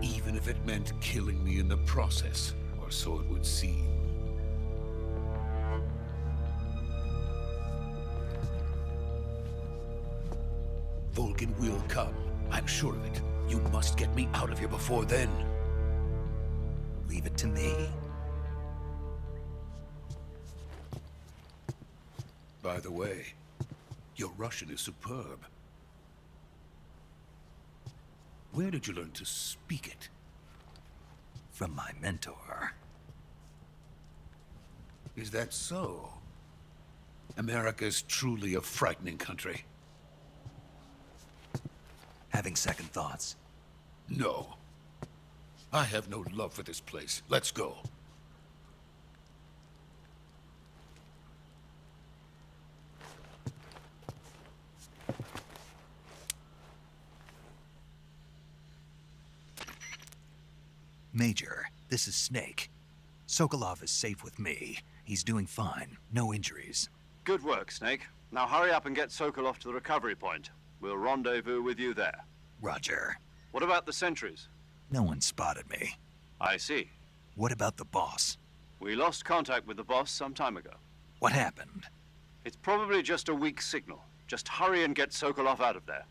Even if it meant killing me in the process. Or so it would seem. Volgin will come. I'm sure of it. You must get me out of here before then. Leave it to me. By the way, your Russian is superb. Where did you learn to speak it? From my mentor. Is that so? America's truly a frightening country. Having second thoughts? No. I have no love for this place. Let's go. Major, this is Snake. Sokolov is safe with me. He's doing fine. No injuries. Good work, Snake. Now hurry up and get Sokolov to the recovery point. We'll rendezvous with you there. Roger. What about the sentries? No one spotted me. I see. What about the boss? We lost contact with the boss some time ago. What happened? It's probably just a weak signal. Just hurry and get Sokolov out of there.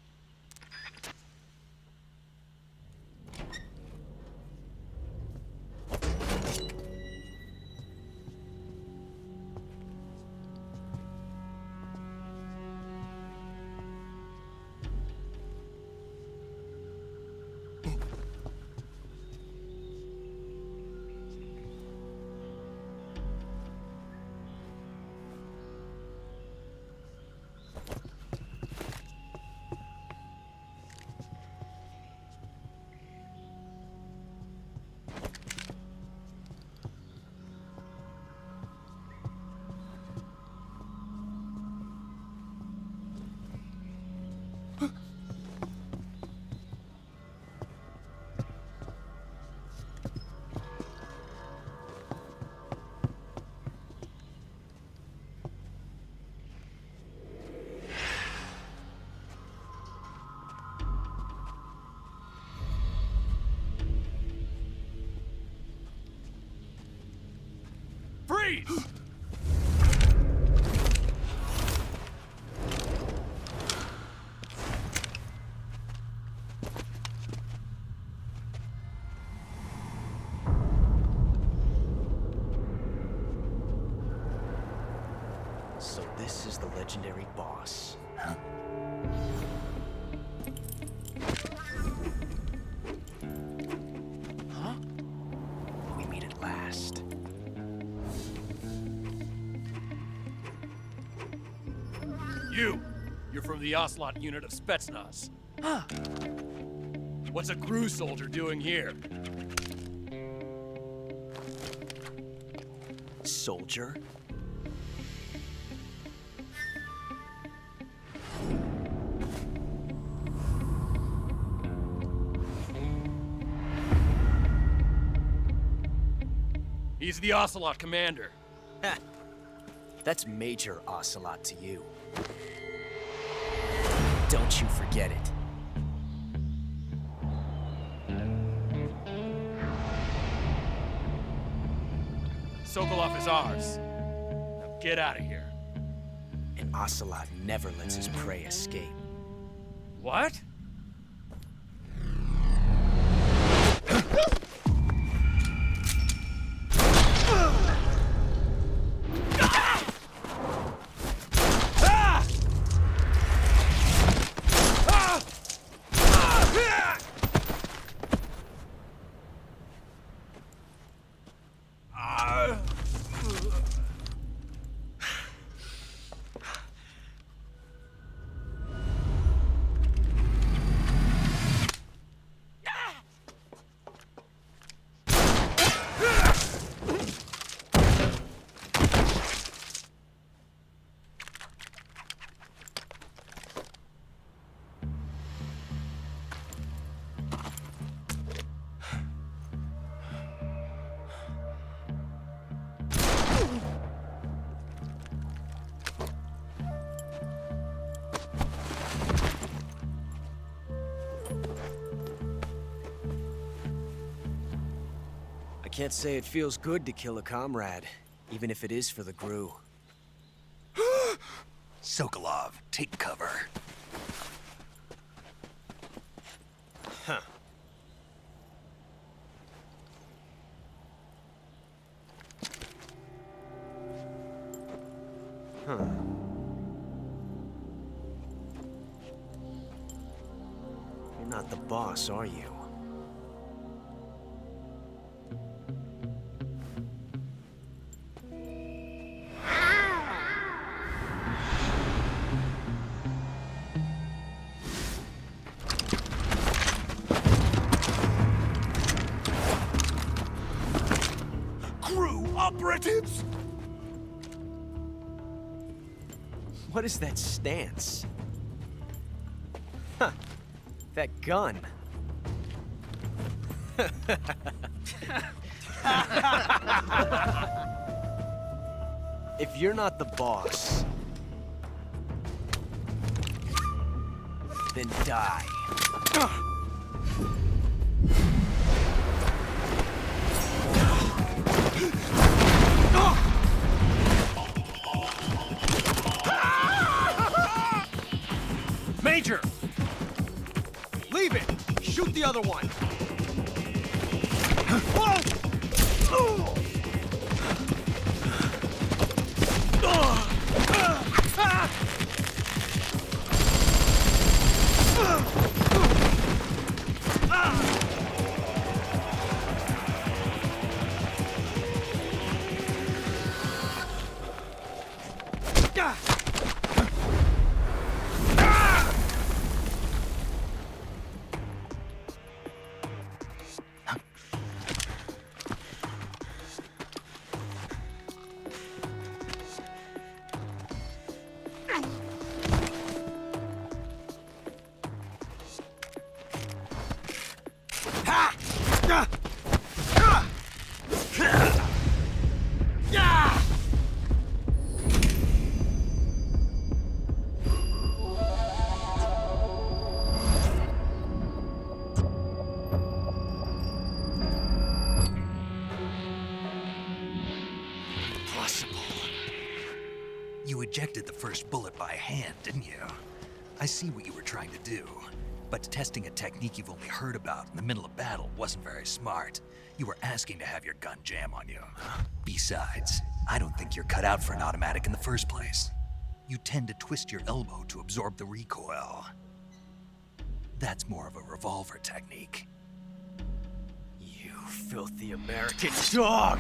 Freeze! So this is the legendary boss. Huh? Huh? We meet at last. You're from the Ocelot unit of Spetsnaz. Huh. What's a crew soldier doing here? Soldier? He's the Ocelot commander. Ha! That's Major Ocelot to you. Don't you forget it. Sokolov is ours. Now get out of here. And Ocelot never lets his prey escape. What? I can't say it feels good to kill a comrade, even if it is for the GRU. Sokolov, take cover. Huh. Huh. You're not the boss, are you? Operatives? What is that stance? Huh. That gun. If you're not the boss, then die. Major! Leave it! Shoot the other one! ejected the first bullet by hand, didn't you? I see what you were trying to do, but testing a technique you've only heard about in the middle of battle wasn't very smart. You were asking to have your gun jam on you. Besides, I don't think you're cut out for an automatic in the first place. You tend to twist your elbow to absorb the recoil. That's more of a revolver technique. You filthy American dog!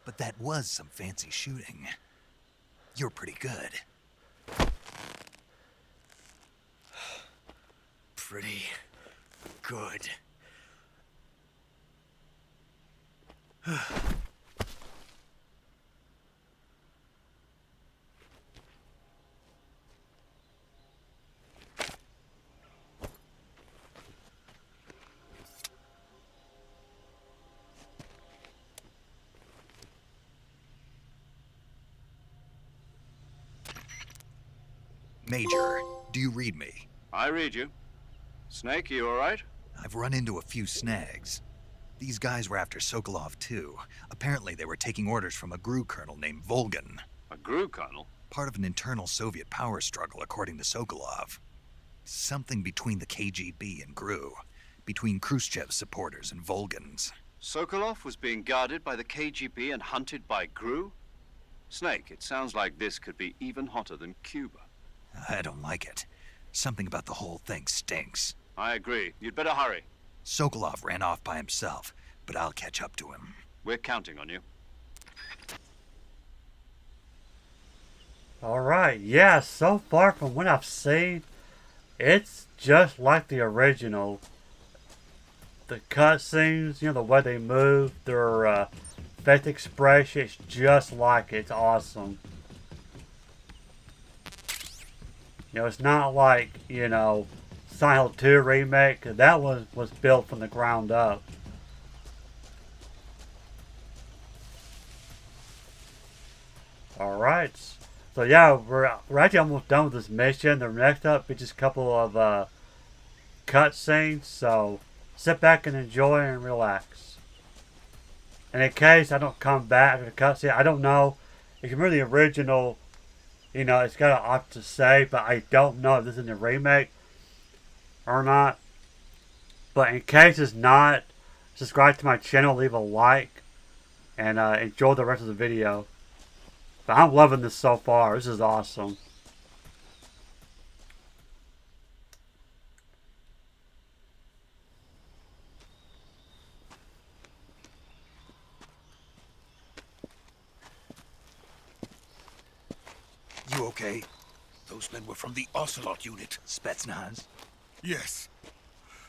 But that was some fancy shooting. You're pretty good. Pretty good. Major, do you read me? I read you. Snake, you all right? I've run into a few snags. These guys were after Sokolov too. Apparently they were taking orders from a GRU colonel named Volgan. A GRU colonel? Part of an internal Soviet power struggle, according to Sokolov. Something between the KGB and GRU. Between Khrushchev's supporters and Volgan's. Sokolov was being guarded by the KGB and hunted by GRU? Snake, it sounds like this could be even hotter than Cuba. I don't like it. Something about the whole thing stinks. I agree. You'd better hurry. Sokolov ran off by himself, but I'll catch up to him. We're counting on you. Alright, yeah, so far from what I've seen, it's just like the original. The cutscenes, you know, the way they move, their face expression, it's just like it. It's awesome. You know, it's not like, you know, Silent Hill 2 remake. That was built from the ground up. Alright. So yeah, we're actually almost done with this mission. The next up is just a couple of cutscenes. So sit back and enjoy and relax. And in case I don't come back to the cutscene, I don't know. If you remember the original, you know, it's got an option to say, but I don't know if this is in the remake or not. But in case it's not, subscribe to my channel, leave a like, and enjoy the rest of the video. But I'm loving this so far. This is awesome. You okay? Those men were from the Ocelot unit. Spetsnaz? Yes.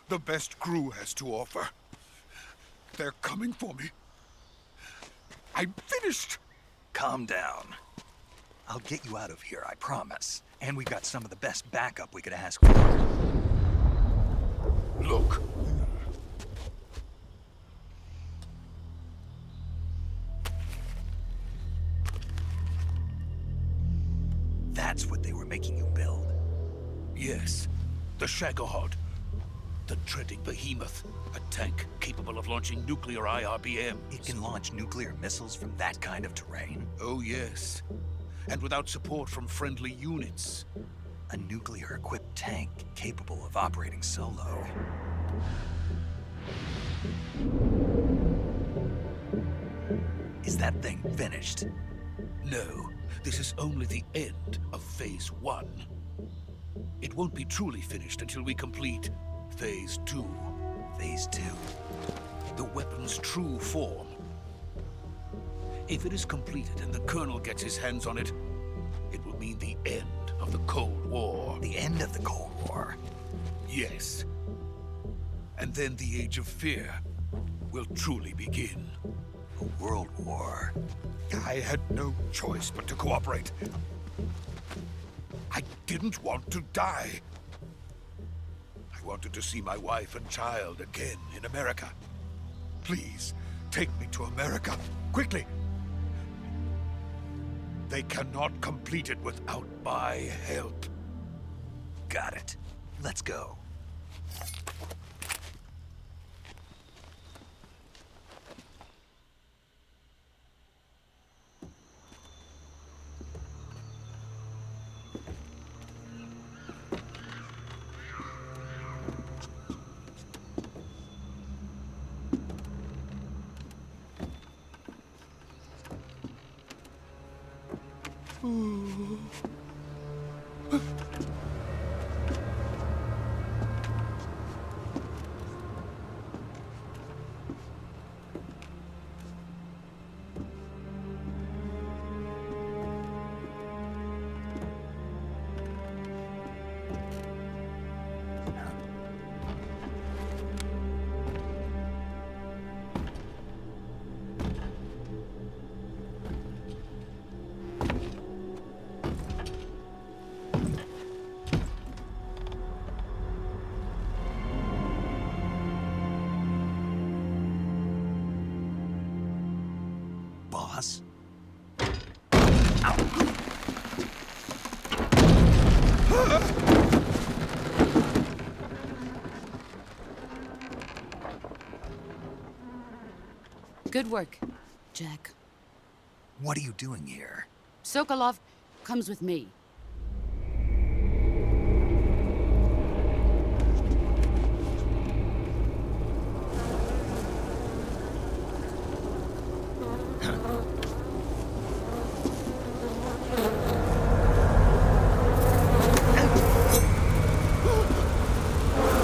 The best GRU has to offer. They're coming for me. I'm finished. Calm down. I'll get you out of here, I promise. And we got some of the best backup we could ask for. Look. That's what they were making you build? Yes. The Shagohod. The treading behemoth. A tank capable of launching nuclear IRBMs. It can launch nuclear missiles from that kind of terrain? Oh, yes. And without support from friendly units. A nuclear-equipped tank capable of operating solo. Is that thing finished? No. This is only the end of Phase 1. It won't be truly finished until we complete Phase 2. Phase 2? The weapon's true form. If it is completed and the Colonel gets his hands on it, it will mean the end of the Cold War. The end of the Cold War? Yes. And then the Age of Fear will truly begin. A world war. I had no choice but to cooperate. I didn't want to die. I wanted to see my wife and child again in America. Please, take me to America, quickly. They cannot complete it without my help. Got it. Let's go. Boss? Good work, Jack. What are you doing here? Sokolov comes with me.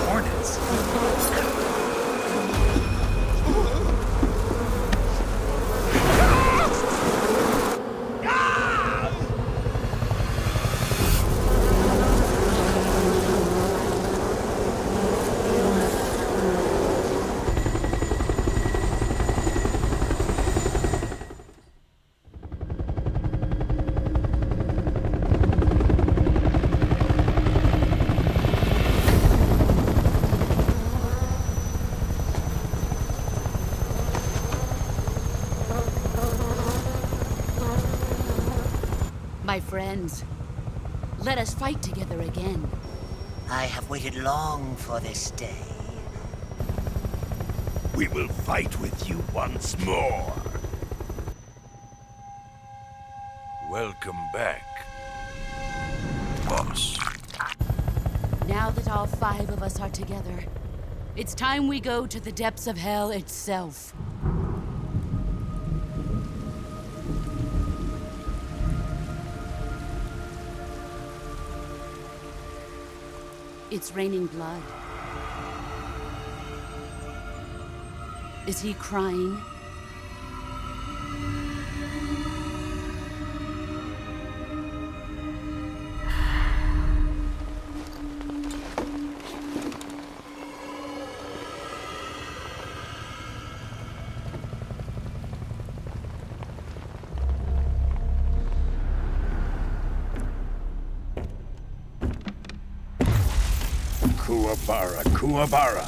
Hornets. My friends, let us fight together again. I have waited long for this day. We will fight with you once more. Welcome back, boss. Now that all 5 of us are together, it's time we go to the depths of hell itself. It's raining blood. Is he crying? Kuwabara, Kuwabara.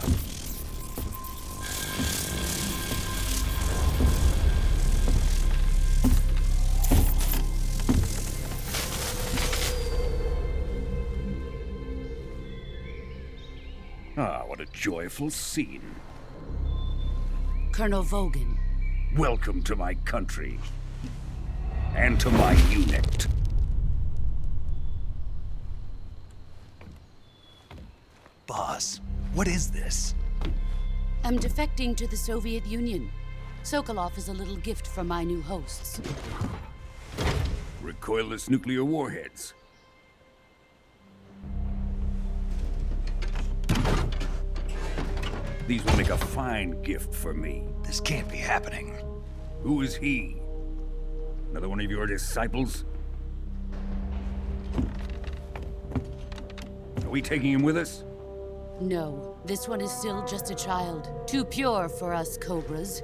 Ah, what a joyful scene. Colonel Vogan. Welcome to my country. And to my unit. Boss, what is this? I'm defecting to the Soviet Union. Sokolov is a little gift from my new hosts. Recoilless nuclear warheads. These will make a fine gift for me. This can't be happening. Who is he? Another one of your disciples? Are we taking him with us? No, this one is still just a child. Too pure for us Cobras.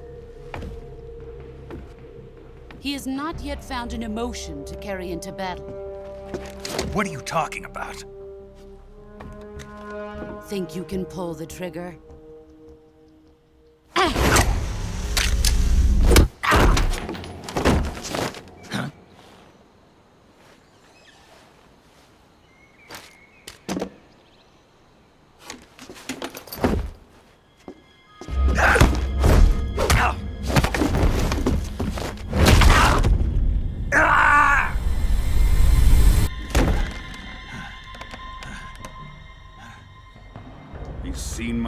He has not yet found an emotion to carry into battle. What are you talking about? Think you can pull the trigger?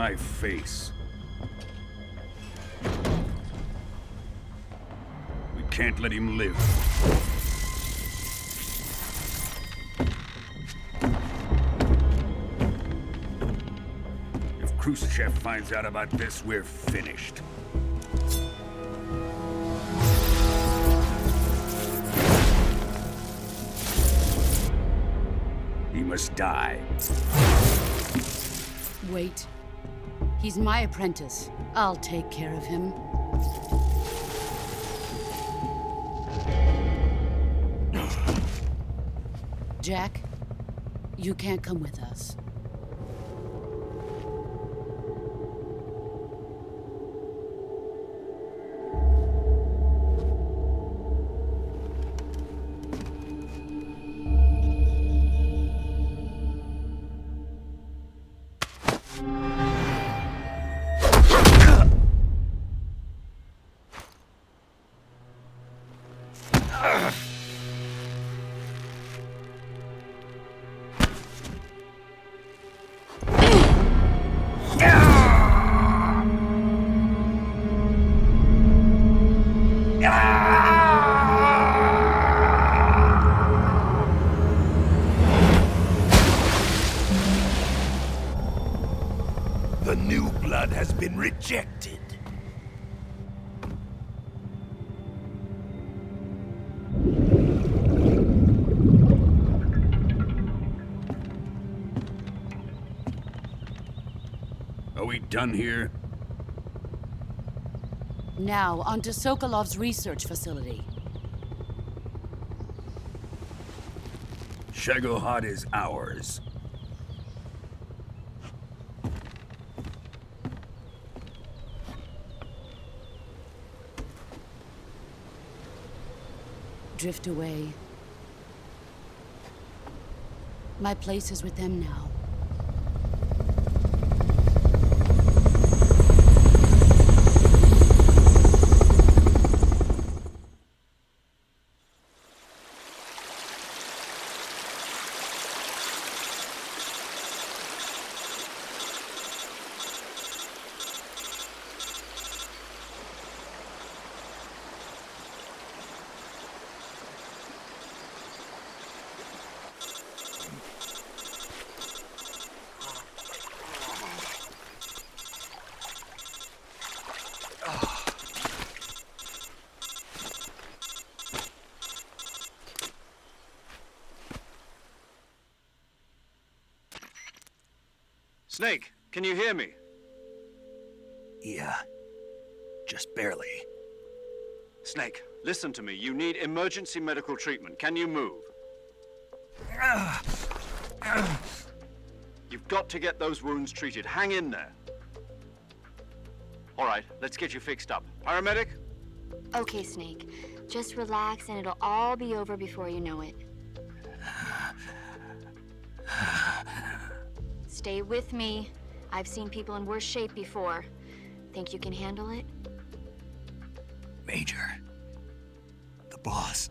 my face. We can't let him live. If Khrushchev finds out about this, we're finished. He must die. Wait. He's my apprentice. I'll take care of him. Jack, you can't come with us. The new blood has been rejected. Are we done here? Now, on to Sokolov's research facility. Shagohod is ours. Drift away. My place is with them now. Snake, can you hear me? Yeah. Just barely. Snake, listen to me. You need emergency medical treatment. Can you move? You've got to get those wounds treated. Hang in there. All right, let's get you fixed up. Paramedic? Okay, Snake. Just relax and it'll all be over before you know it. Stay with me. I've seen people in worse shape before. Think you can handle it? Major. The boss.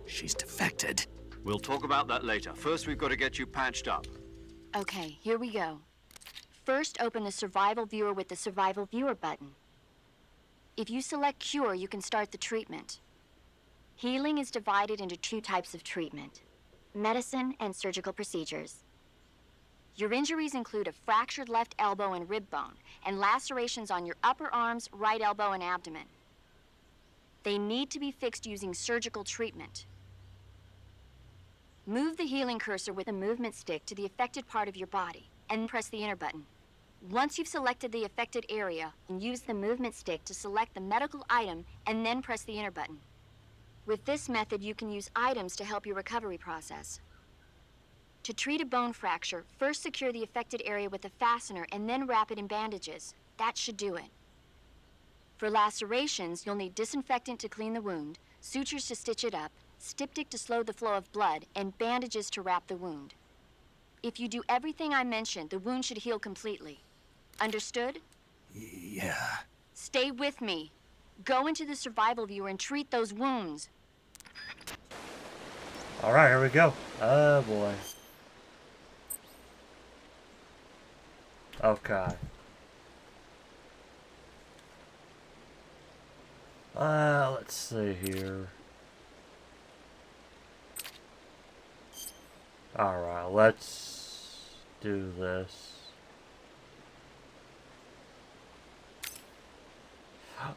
She's defected. We'll talk about that later. First, we've got to get you patched up. Okay, here we go. First, open the Survival Viewer with the Survival Viewer button. If you select Cure, you can start the treatment. Healing is divided into two types of treatment: medicine and surgical procedures. Your injuries include a fractured left elbow and rib bone, and lacerations on your upper arms, right elbow, and abdomen. They need to be fixed using surgical treatment. Move the healing cursor with a movement stick to the affected part of your body, and press the enter button. Once you've selected the affected area, use the movement stick to select the medical item, and then press the enter button. With this method, you can use items to help your recovery process. To treat a bone fracture, first secure the affected area with a fastener and then wrap it in bandages. That should do it. For lacerations, you'll need disinfectant to clean the wound, sutures to stitch it up, styptic to slow the flow of blood, and bandages to wrap the wound. If you do everything I mentioned, the wound should heal completely. Understood? Yeah. Stay with me. Go into the Survival Viewer and treat those wounds. Alright, here we go. Oh boy. Okay. Let's see here. Alright, let's do this.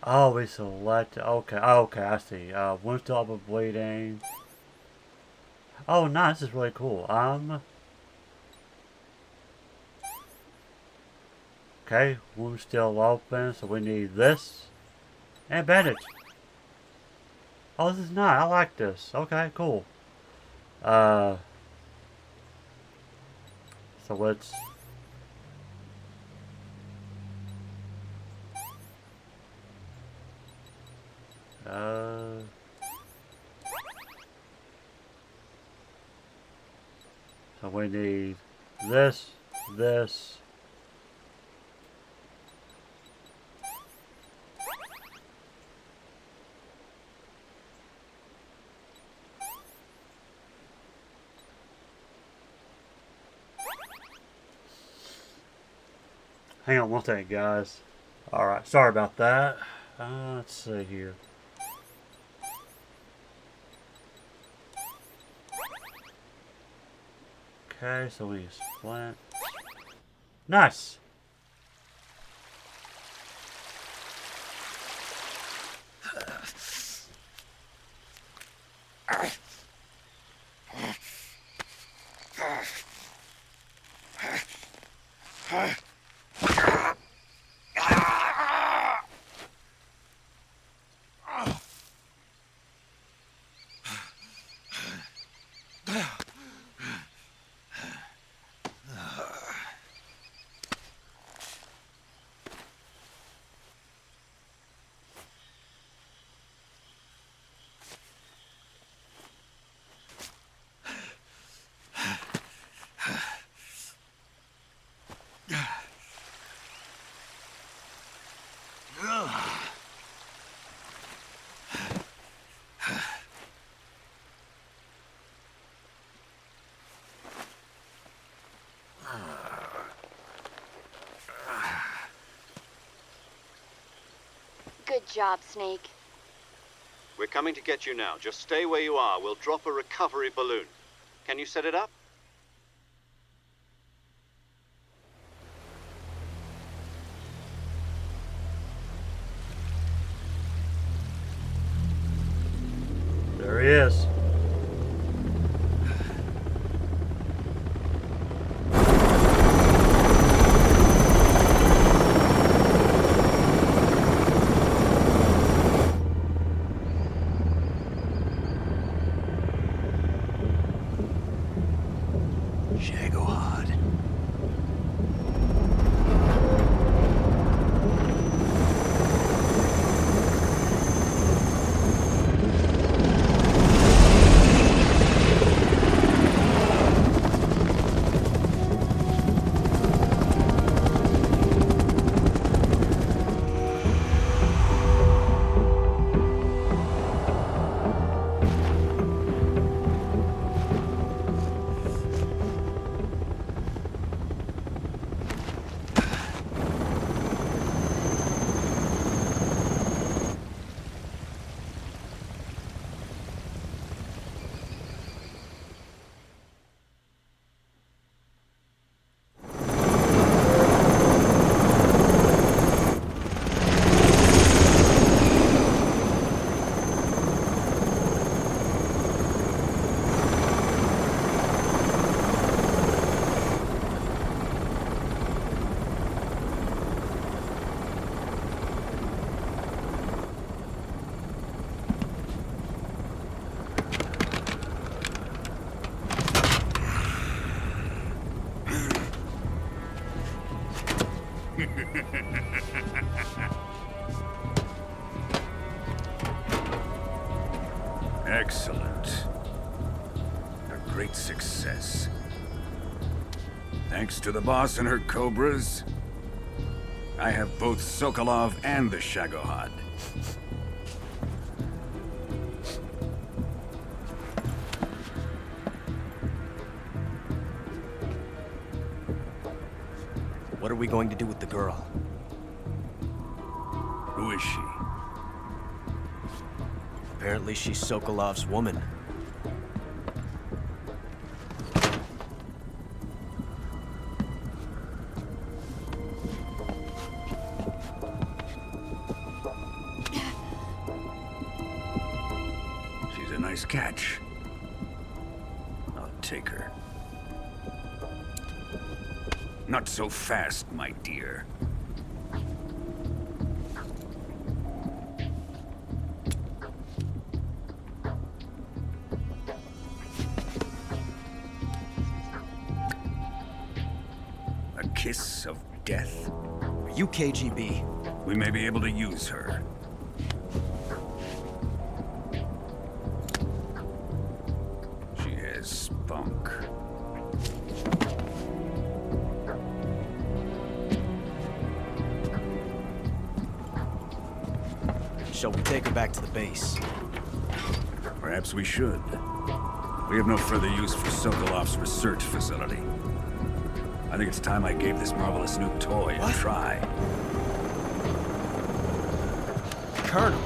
Oh, we select. Okay, okay, I see. Wound still up with bleeding. Oh, nice. This is really cool. Okay, wound still open, so we need this and bandage. Oh, this is nice. I like this. Okay, cool. So let's. So we need this, this. Hang on one second, guys. Alright, sorry about that. Let's see here. Okay, so we use flint. Nice! Good job, Snake. We're coming to get you now. Just stay where you are. We'll drop a recovery balloon. Can you set it up? There he is. Excellent. A great success. Thanks to the boss and her cobras, I have both Sokolov and the Shagohod. What are we going to do with the girl? Who is she? Apparently she's Sokolov's woman. She's a nice catch. I'll take her. Not so fast, my dear. A kiss of death? Are you KGB? We may be able to use her. She has spunk. Shall we take her back to the base? Perhaps we should. We have no further use for Sokolov's research facility. I think it's time I gave this marvelous new toy a try. Colonel,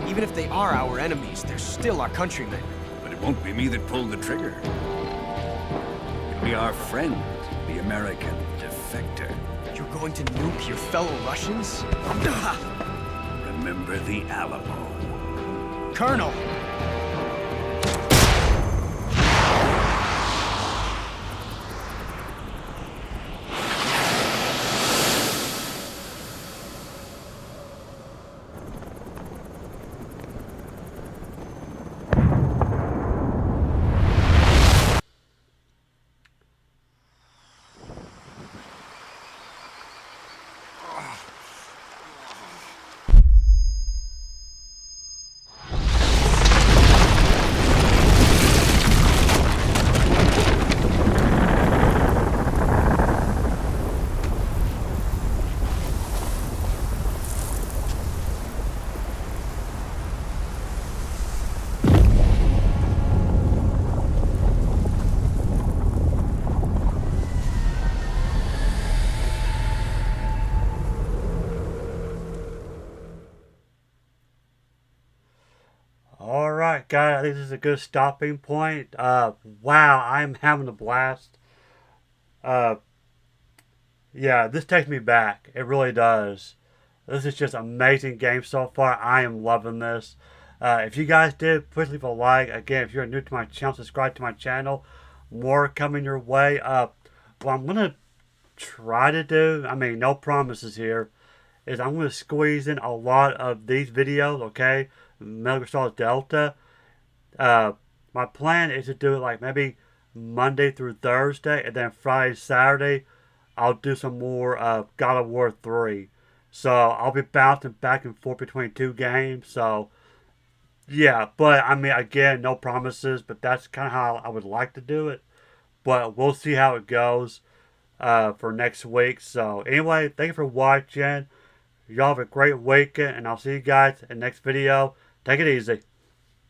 even if they are our enemies, they're still our countrymen. But it won't be me that pulled the trigger. It'll be our friend, the American defector. You're going to nuke your fellow Russians? Remember the Alamo. Colonel! Alright guys, I think this is a good stopping point. Wow, I'm having a blast. Yeah, this takes me back. It really does. This is just an amazing game so far. I am loving this. If you guys did, please leave a like. Again, if you're new to my channel, subscribe to my channel. More coming your way. What I'm going to try to do, I mean, no promises here, is I'm going to squeeze in a lot of these videos, okay? Metal Gear Solid Delta. My plan is to do it like maybe Monday through Thursday, and then Friday, Saturday, I'll do some more God of War 3. So I'll be bouncing back and forth between two games. So yeah, but I mean, again, no promises, but that's kind of how I would like to do it. But we'll see how it goes for next week. So anyway, thank you for watching. Y'all have a great weekend, and I'll see you guys in the next video. Take it easy.